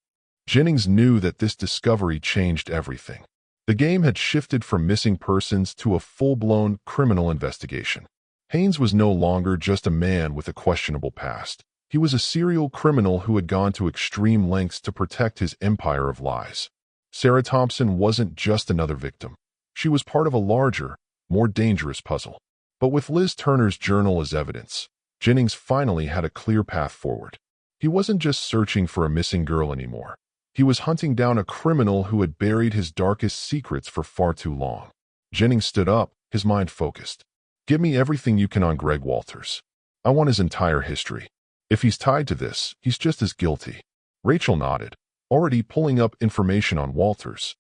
[SPEAKER 1] Jennings knew that this discovery changed everything. The game had shifted from missing persons to a full-blown criminal investigation. Haynes was no longer just a man with a questionable past. He was a serial criminal who had gone to extreme lengths to protect his empire of lies. Sarah Thompson wasn't just another victim. She was part of a larger, more dangerous puzzle. But with Liz Turner's journal as evidence, Jennings finally had a clear path forward. He wasn't just searching for a missing girl anymore. He was hunting down a criminal who had buried his darkest secrets for far too long. Jennings stood up, his mind focused. Give me everything you can on Greg Walters. I want his entire history. If he's tied to this, he's just as guilty. Rachel nodded, already pulling up information on Walters.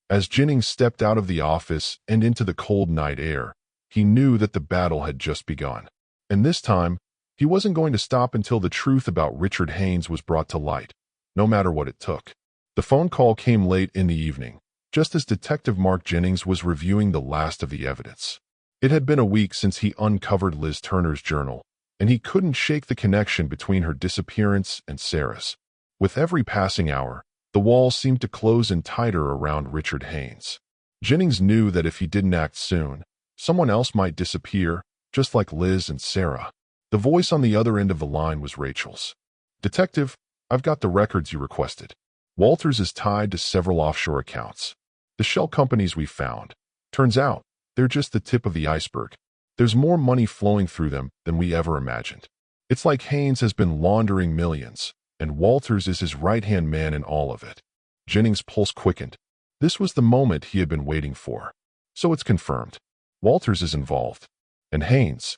[SPEAKER 1] As Jennings stepped out of the office and into the cold night air, he knew that the battle had just begun. And this time, he wasn't going to stop until the truth about Richard Haynes was brought to light, no matter what it took. The phone call came late in the evening, just as Detective Mark Jennings was reviewing the last of the evidence. It had been a week since he uncovered Liz Turner's journal, and he couldn't shake the connection between her disappearance and Sarah's. With every passing hour, the wall seemed to close in tighter around Richard Haynes. Jennings knew that if he didn't act soon, someone else might disappear, just like Liz and Sarah. The voice on the other end of the line was Rachel's. Detective, I've got the records you requested. Walters is tied to several offshore accounts. The shell companies we found. Turns out, they're just the tip of the iceberg. There's more money flowing through them than we ever imagined. It's like Haynes has been laundering millions, and Walters is his right-hand man in all of it. Jennings' pulse quickened. This was the moment he had been waiting for. So it's confirmed. Walters is involved. And Haynes.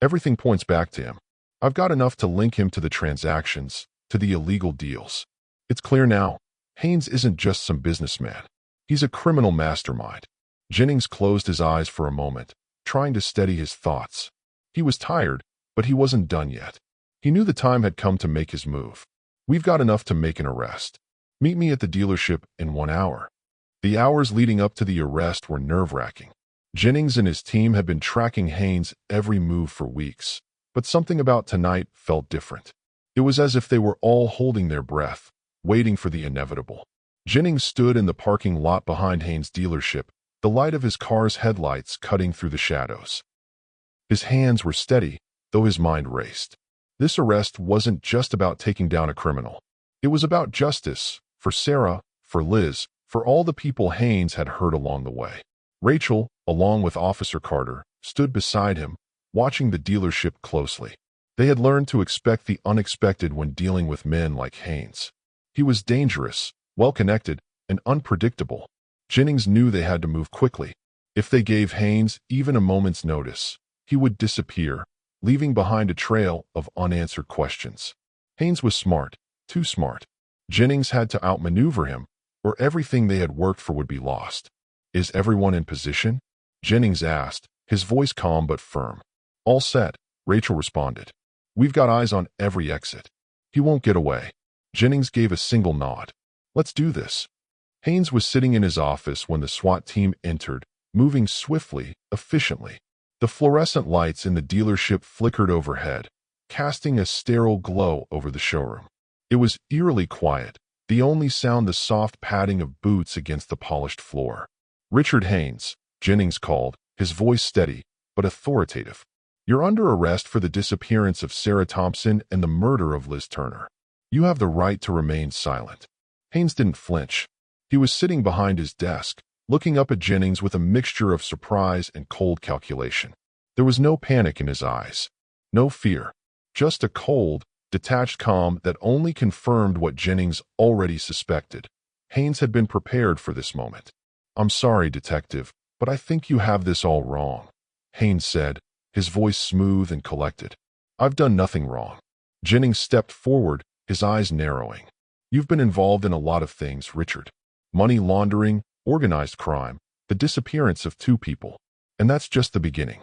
[SPEAKER 1] Everything points back to him. I've got enough to link him to the transactions, to the illegal deals. It's clear now. Haynes isn't just some businessman. He's a criminal mastermind. Jennings closed his eyes for a moment, trying to steady his thoughts. He was tired, but he wasn't done yet. He knew the time had come to make his move. We've got enough to make an arrest. Meet me at the dealership in 1 hour. The hours leading up to the arrest were nerve-wracking. Jennings and his team had been tracking Haynes' every move for weeks, but something about tonight felt different. It was as if they were all holding their breath, waiting for the inevitable. Jennings stood in the parking lot behind Haynes' dealership, the light of his car's headlights cutting through the shadows. His hands were steady, though his mind raced. This arrest wasn't just about taking down a criminal. It was about justice, for Sarah, for Liz, for all the people Haynes had hurt along the way. Rachel, along with Officer Carter, stood beside him, watching the dealership closely. They had learned to expect the unexpected when dealing with men like Haynes. He was dangerous, well-connected, and unpredictable. Jennings knew they had to move quickly. If they gave Haynes even a moment's notice, he would disappear, leaving behind a trail of unanswered questions. Haynes was smart, too smart. Jennings had to outmaneuver him, or everything they had worked for would be lost. Is everyone in position? Jennings asked, his voice calm but firm. All set, Rachel responded. We've got eyes on every exit. He won't get away. Jennings gave a single nod. Let's do this. Haynes was sitting in his office when the SWAT team entered, moving swiftly, efficiently. The fluorescent lights in the dealership flickered overhead, casting a sterile glow over the showroom. It was eerily quiet, the only sound the soft padding of boots against the polished floor. Richard Haynes, Jennings called, his voice steady, but authoritative. You're under arrest for the disappearance of Sarah Thompson and the murder of Liz Turner. You have the right to remain silent. Haynes didn't flinch. He was sitting behind his desk, looking up at Jennings with a mixture of surprise and cold calculation. There was no panic in his eyes, no fear, just a cold, detached calm that only confirmed what Jennings already suspected. Haynes had been prepared for this moment. I'm sorry, Detective, but I think you have this all wrong, Haynes said, his voice smooth and collected. I've done nothing wrong. Jennings stepped forward, his eyes narrowing. You've been involved in a lot of things, Richard. Money laundering, organized crime, the disappearance of 2 people. And that's just the beginning.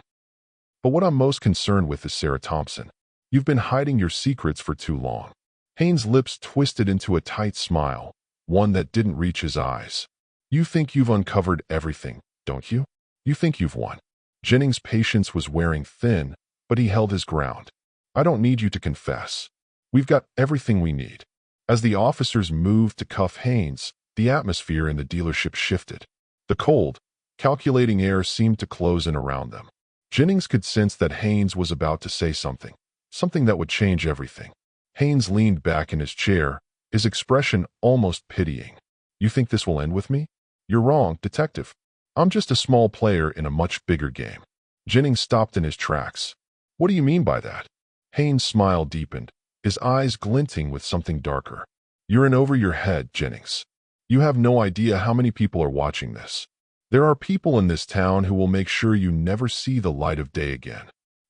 [SPEAKER 1] But what I'm most concerned with is Sarah Thompson. You've been hiding your secrets for too long. Haynes' lips twisted into a tight smile, one that didn't reach his eyes. You think you've uncovered everything, don't you? You think you've won. Jennings' patience was wearing thin, but he held his ground. I don't need you to confess. We've got everything we need. As the officers moved to cuff Haynes, the atmosphere in the dealership shifted. The cold, calculating air seemed to close in around them. Jennings could sense that Haynes was about to say something that would change everything. Haynes leaned back in his chair, his expression almost pitying. You think this will end with me? You're wrong, detective. I'm just a small player in a much bigger game. Jennings stopped in his tracks. What do you mean by that? Haynes' smile deepened, his eyes glinting with something darker. You're in over your head, Jennings. You have no idea how many people are watching this. There are people in this town who will make sure you never see the light of day again.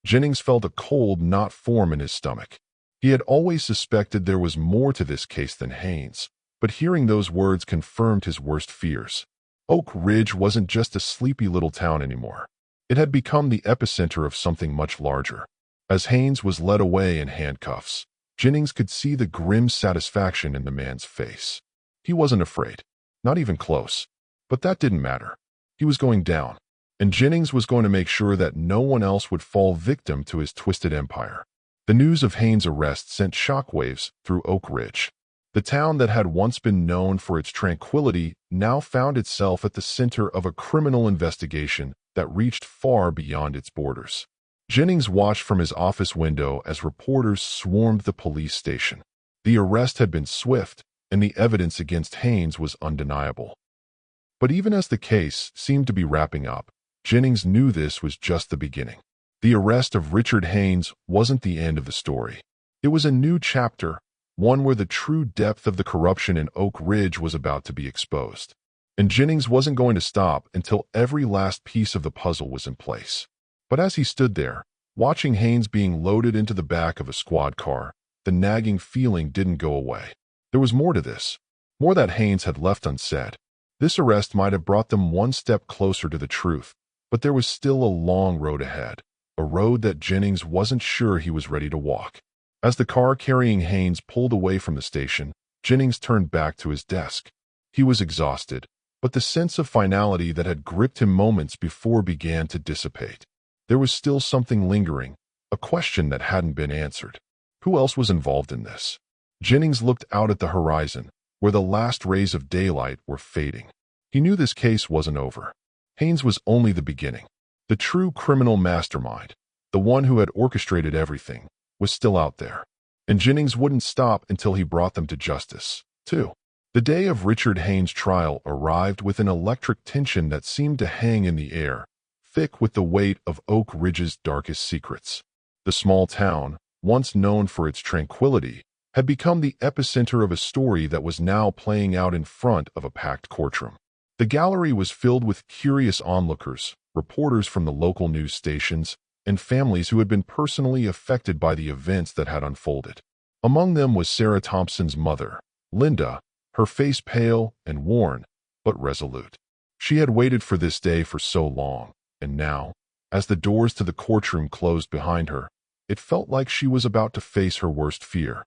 [SPEAKER 1] Jennings felt a cold knot form in his stomach. He had always suspected there was more to this case than Haynes, but hearing those words confirmed his worst fears. Oak Ridge wasn't just a sleepy little town anymore. It had become the epicenter of something much larger. As Haynes was led away in handcuffs, Jennings could see the grim satisfaction in the man's face. He wasn't afraid, not even close, but that didn't matter. He was going down, and Jennings was going to make sure that no one else would fall victim to his twisted empire. The news of Haynes' arrest sent shockwaves through Oak Ridge. The town that had once been known for its tranquility now found itself at the center of a criminal investigation that reached far beyond its borders. Jennings watched from his office window as reporters swarmed the police station. The arrest had been swift, and the evidence against Haynes was undeniable. But even as the case seemed to be wrapping up, Jennings knew this was just the beginning. The arrest of Richard Haynes wasn't the end of the story. It was a new chapter, one where the true depth of the corruption in Oak Ridge was about to be exposed. And Jennings wasn't going to stop until every last piece of the puzzle was in place. But as he stood there, watching Haynes being loaded into the back of a squad car, the nagging feeling didn't go away. There was more to this, more that Haynes had left unsaid. This arrest might have brought them one step closer to the truth, but there was still a long road ahead, a road that Jennings wasn't sure he was ready to walk. As the car carrying Haynes pulled away from the station, Jennings turned back to his desk. He was exhausted, but the sense of finality that had gripped him moments before began to dissipate. There was still something lingering, a question that hadn't been answered. Who else was involved in this? Jennings looked out at the horizon, where the last rays of daylight were fading. He knew this case wasn't over. Haynes was only the beginning. The true criminal mastermind, the one who had orchestrated everything, was still out there. And Jennings wouldn't stop until he brought them to justice, too. The day of Richard Haynes' trial arrived with an electric tension that seemed to hang in the air, thick with the weight of Oak Ridge's darkest secrets. The small town, once known for its tranquility, had become the epicenter of a story that was now playing out in front of a packed courtroom. The gallery was filled with curious onlookers, reporters from the local news stations, and families who had been personally affected by the events that had unfolded. Among them was Sarah Thompson's mother, Linda, her face pale and worn, but resolute. She had waited for this day for so long, and now, as the doors to the courtroom closed behind her, it felt like she was about to face her worst fear.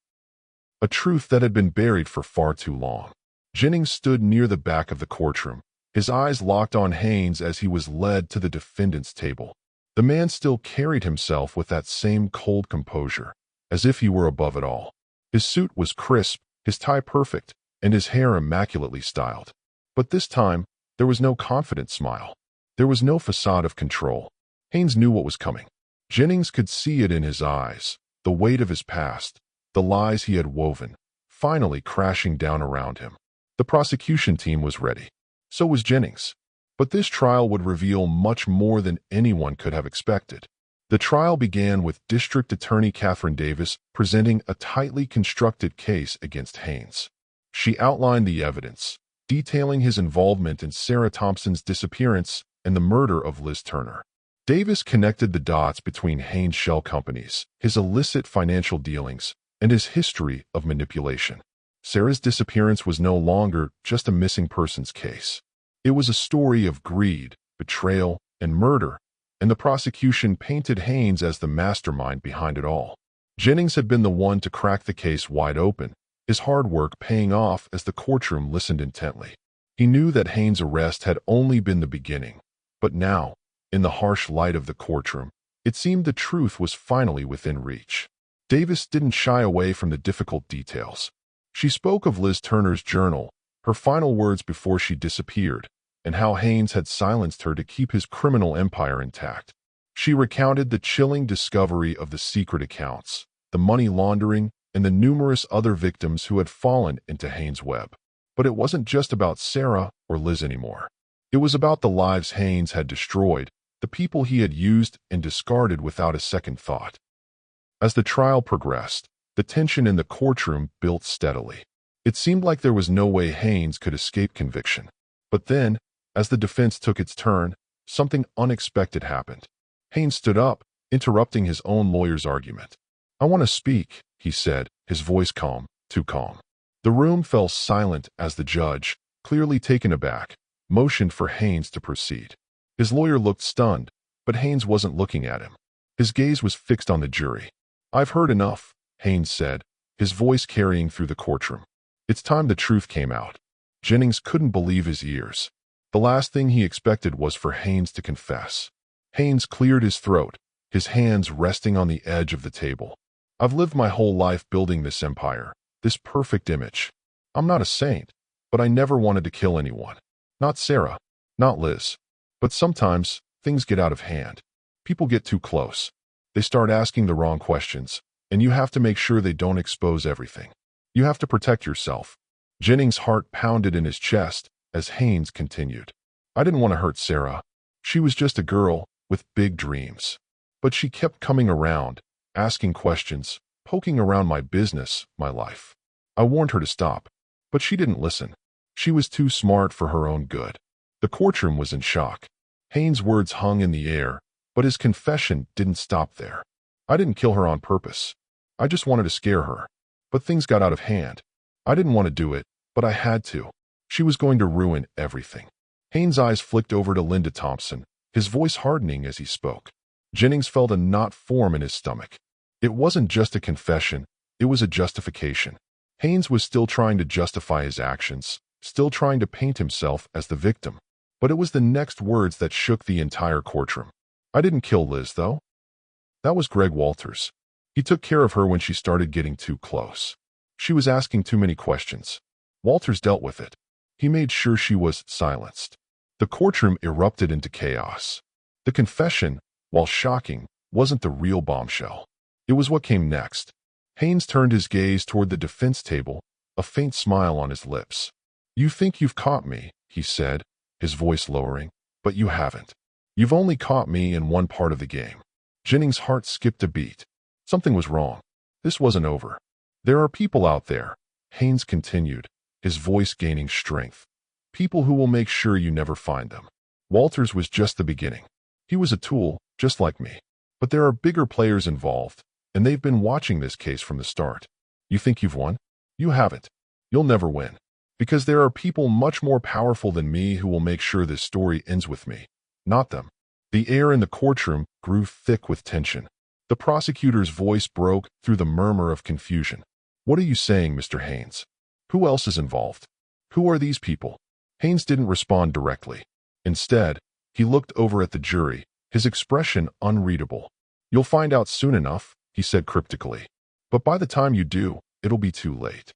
[SPEAKER 1] A truth that had been buried for far too long. Jennings stood near the back of the courtroom, his eyes locked on Haynes as he was led to the defendant's table. The man still carried himself with that same cold composure, as if he were above it all. His suit was crisp, his tie perfect, and his hair immaculately styled. But this time, there was no confident smile. There was no facade of control. Haynes knew what was coming. Jennings could see it in his eyes, the weight of his past, the lies he had woven, finally crashing down around him. The prosecution team was ready. So was Jennings. But this trial would reveal much more than anyone could have expected. The trial began with District Attorney Catherine Davis presenting a tightly constructed case against Haynes. She outlined the evidence, detailing his involvement in Sarah Thompson's disappearance and the murder of Liz Turner. Davis connected the dots between Haynes' shell companies, his illicit financial dealings, and his history of manipulation. Sarah's disappearance was no longer just a missing persons case. It was a story of greed, betrayal, and murder, and the prosecution painted Haynes as the mastermind behind it all. Jennings had been the one to crack the case wide open, his hard work paying off as the courtroom listened intently. He knew that Haynes' arrest had only been the beginning, but now, in the harsh light of the courtroom, it seemed the truth was finally within reach. Davis didn't shy away from the difficult details. She spoke of Liz Turner's journal, her final words before she disappeared, and how Haynes had silenced her to keep his criminal empire intact. She recounted the chilling discovery of the secret accounts, the money laundering, and the numerous other victims who had fallen into Haynes' web. But it wasn't just about Sarah or Liz anymore. It was about the lives Haynes had destroyed, the people he had used and discarded without a second thought. As the trial progressed, the tension in the courtroom built steadily. It seemed like there was no way Haynes could escape conviction. But then, as the defense took its turn, something unexpected happened. Haynes stood up, interrupting his own lawyer's argument. "I want to speak," he said, his voice calm, too calm. The room fell silent as the judge, clearly taken aback, motioned for Haynes to proceed. His lawyer looked stunned, but Haynes wasn't looking at him. His gaze was fixed on the jury. "I've heard enough," Haynes said, his voice carrying through the courtroom. It's time the truth came out. Jennings couldn't believe his ears. The last thing he expected was for Haynes to confess. Haynes cleared his throat, his hands resting on the edge of the table. "I've lived my whole life building this empire, this perfect image. I'm not a saint, but I never wanted to kill anyone. Not Sarah, not Liz. But sometimes, things get out of hand. People get too close. They start asking the wrong questions, and you have to make sure they don't expose everything. You have to protect yourself." Jennings' heart pounded in his chest as Haynes continued. "I didn't want to hurt Sarah. She was just a girl with big dreams. But she kept coming around, asking questions, poking around my business, my life. I warned her to stop, but she didn't listen. She was too smart for her own good." The courtroom was in shock. Haynes' words hung in the air, but his confession didn't stop there. "I didn't kill her on purpose. I just wanted to scare her. But things got out of hand. I didn't want to do it, but I had to. She was going to ruin everything." Haynes' eyes flicked over to Linda Thompson, his voice hardening as he spoke. Jennings felt a knot form in his stomach. It wasn't just a confession, it was a justification. Haynes was still trying to justify his actions, still trying to paint himself as the victim. But it was the next words that shook the entire courtroom. "I didn't kill Liz, though. That was Greg Walters. He took care of her when she started getting too close. She was asking too many questions. Walters dealt with it. He made sure she was silenced." The courtroom erupted into chaos. The confession, while shocking, wasn't the real bombshell. It was what came next. Haynes turned his gaze toward the defense table, a faint smile on his lips. "You think you've caught me," he said, his voice lowering, "but you haven't. You've only caught me in one part of the game." Jennings' heart skipped a beat. Something was wrong. This wasn't over. "There are people out there," Haynes continued, his voice gaining strength. "People who will make sure you never find them. Walters was just the beginning. He was a tool, just like me. But there are bigger players involved, and they've been watching this case from the start. You think you've won? You haven't. You'll never win. Because there are people much more powerful than me who will make sure this story ends with me, not them." The air in the courtroom grew thick with tension. The prosecutor's voice broke through the murmur of confusion. "What are you saying, Mr. Haynes? Who else is involved? Who are these people?" Haynes didn't respond directly. Instead, he looked over at the jury, his expression unreadable. "You'll find out soon enough," he said cryptically. "But by the time you do, it'll be too late."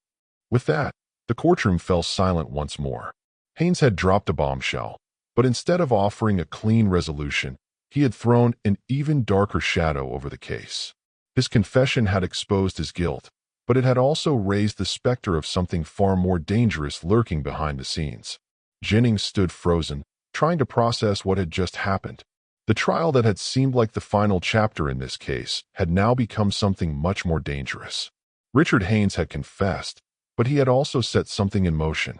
[SPEAKER 1] With that, the courtroom fell silent once more. Haynes had dropped a bombshell, but instead of offering a clean resolution, he had thrown an even darker shadow over the case. His confession had exposed his guilt, but it had also raised the specter of something far more dangerous lurking behind the scenes. Jennings stood frozen, trying to process what had just happened. The trial that had seemed like the final chapter in this case had now become something much more dangerous. Richard Haynes had confessed, but he had also set something in motion.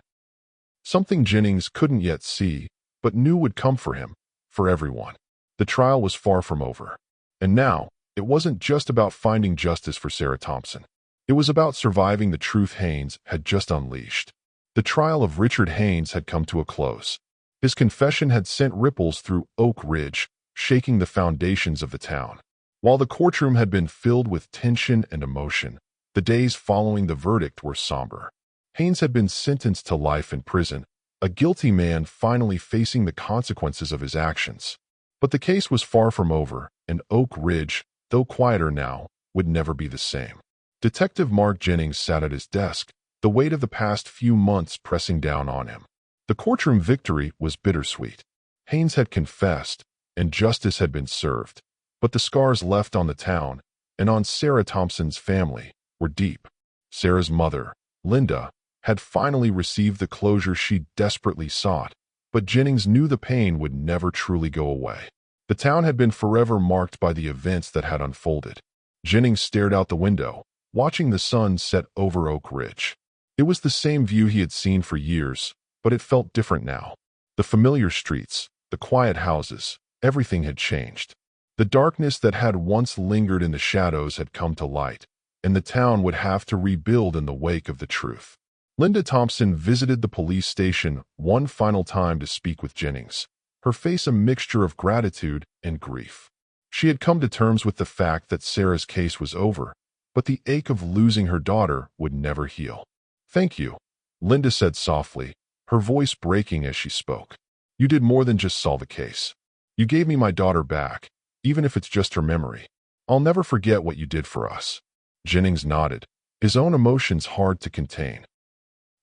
[SPEAKER 1] Something Jennings couldn't yet see, but knew would come for him, for everyone. The trial was far from over. And now, it wasn't just about finding justice for Sarah Thompson. It was about surviving the truth Haynes had just unleashed. The trial of Richard Haynes had come to a close. His confession had sent ripples through Oak Ridge, shaking the foundations of the town. While the courtroom had been filled with tension and emotion, the days following the verdict were somber. Haynes had been sentenced to life in prison, a guilty man finally facing the consequences of his actions. But the case was far from over, and Oak Ridge, though quieter now, would never be the same. Detective Mark Jennings sat at his desk, the weight of the past few months pressing down on him. The courtroom victory was bittersweet. Haynes had confessed, and justice had been served. But the scars left on the town, and on Sarah Thompson's family, were deep. Sarah's mother, Linda, had finally received the closure she desperately sought, but Jennings knew the pain would never truly go away. The town had been forever marked by the events that had unfolded. Jennings stared out the window, watching the sun set over Oak Ridge. It was the same view he had seen for years, but it felt different now. The familiar streets, the quiet houses, everything had changed. The darkness that had once lingered in the shadows had come to light, and the town would have to rebuild in the wake of the truth. Linda Thompson visited the police station one final time to speak with Jennings, her face a mixture of gratitude and grief. She had come to terms with the fact that Sarah's case was over, but the ache of losing her daughter would never heal. "Thank you," Linda said softly, her voice breaking as she spoke. "You did more than just solve a case. You gave me my daughter back, even if it's just her memory. I'll never forget what you did for us." Jennings nodded, his own emotions hard to contain.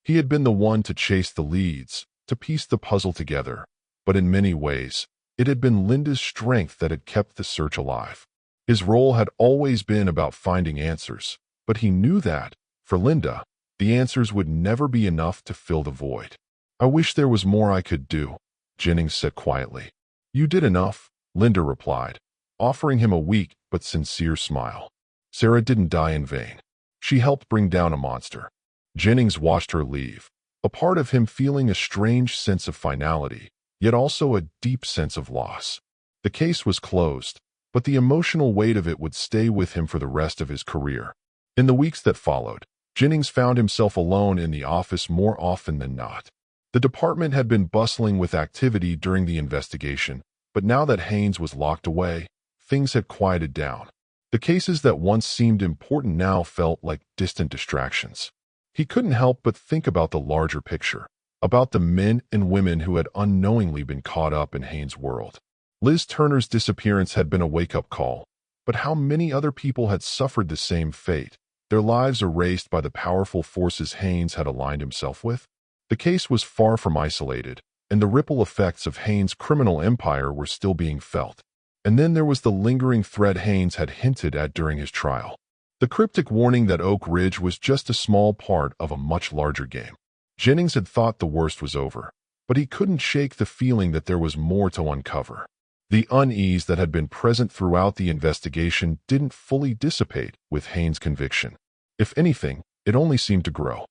[SPEAKER 1] He had been the one to chase the leads, to piece the puzzle together, but in many ways, it had been Linda's strength that had kept the search alive. His role had always been about finding answers, but he knew that, for Linda, the answers would never be enough to fill the void. "I wish there was more I could do," Jennings said quietly. "You did enough," Linda replied, offering him a weak but sincere smile. "Sarah didn't die in vain. She helped bring down a monster." Jennings watched her leave, a part of him feeling a strange sense of finality, yet also a deep sense of loss. The case was closed, but the emotional weight of it would stay with him for the rest of his career. In the weeks that followed, Jennings found himself alone in the office more often than not. The department had been bustling with activity during the investigation, but now that Haynes was locked away, things had quieted down. The cases that once seemed important now felt like distant distractions. He couldn't help but think about the larger picture, about the men and women who had unknowingly been caught up in Haynes' world. Liz Turner's disappearance had been a wake-up call, but how many other people had suffered the same fate, their lives erased by the powerful forces Haynes had aligned himself with? The case was far from isolated, and the ripple effects of Haynes' criminal empire were still being felt. And then there was the lingering threat Haynes had hinted at during his trial. The cryptic warning that Oak Ridge was just a small part of a much larger game. Jennings had thought the worst was over, but he couldn't shake the feeling that there was more to uncover. The unease that had been present throughout the investigation didn't fully dissipate with Haynes' conviction. If anything, it only seemed to grow.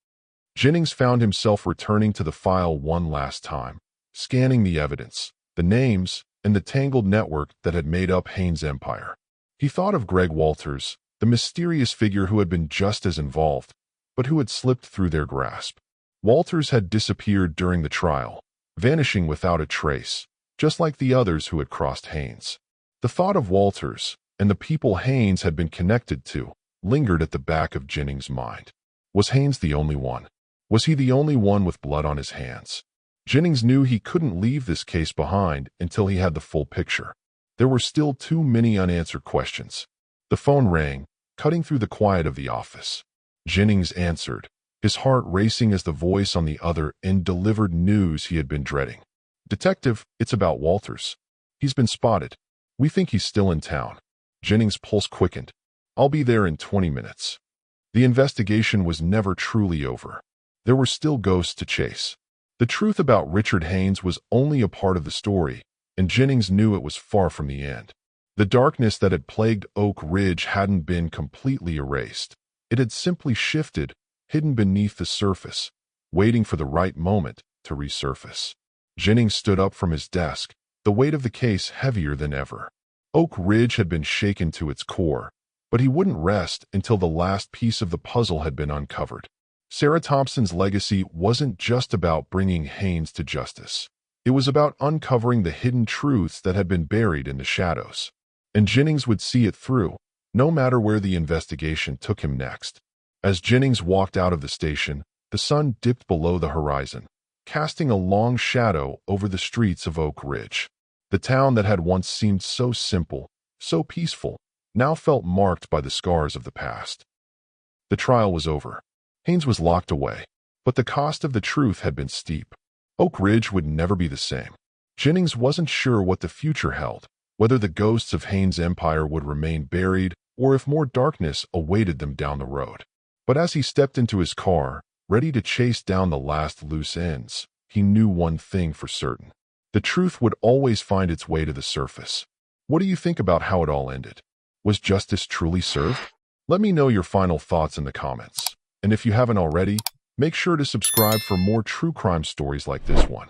[SPEAKER 1] Jennings found himself returning to the file one last time, scanning the evidence, the names, and the tangled network that had made up Haynes' empire. He thought of Greg Walters, the mysterious figure who had been just as involved, but who had slipped through their grasp. Walters had disappeared during the trial, vanishing without a trace, just like the others who had crossed Haynes. The thought of Walters, and the people Haynes had been connected to, lingered at the back of Jennings' mind. Was Haynes the only one? Was he the only one with blood on his hands? Jennings knew he couldn't leave this case behind until he had the full picture. There were still too many unanswered questions. The phone rang, cutting through the quiet of the office. Jennings answered, his heart racing as the voice on the other end delivered news he had been dreading. "Detective, it's about Walters. He's been spotted. We think he's still in town." Jennings' pulse quickened. "I'll be there in 20 minutes." The investigation was never truly over. There were still ghosts to chase. The truth about Richard Haynes was only a part of the story, and Jennings knew it was far from the end. The darkness that had plagued Oak Ridge hadn't been completely erased. It had simply shifted, hidden beneath the surface, waiting for the right moment to resurface. Jennings stood up from his desk, the weight of the case heavier than ever. Oak Ridge had been shaken to its core, but he wouldn't rest until the last piece of the puzzle had been uncovered. Sarah Thompson's legacy wasn't just about bringing Haynes to justice. It was about uncovering the hidden truths that had been buried in the shadows. And Jennings would see it through, no matter where the investigation took him next. As Jennings walked out of the station, the sun dipped below the horizon, casting a long shadow over the streets of Oak Ridge. The town that had once seemed so simple, so peaceful, now felt marked by the scars of the past. The trial was over. Haynes was locked away, but the cost of the truth had been steep. Oak Ridge would never be the same. Jennings wasn't sure what the future held, whether the ghosts of Haynes' empire would remain buried or if more darkness awaited them down the road. But as he stepped into his car, ready to chase down the last loose ends, he knew one thing for certain. The truth would always find its way to the surface. What do you think about how it all ended? Was justice truly served? Let me know your final thoughts in the comments. And if you haven't already, make sure to subscribe for more true crime stories like this one.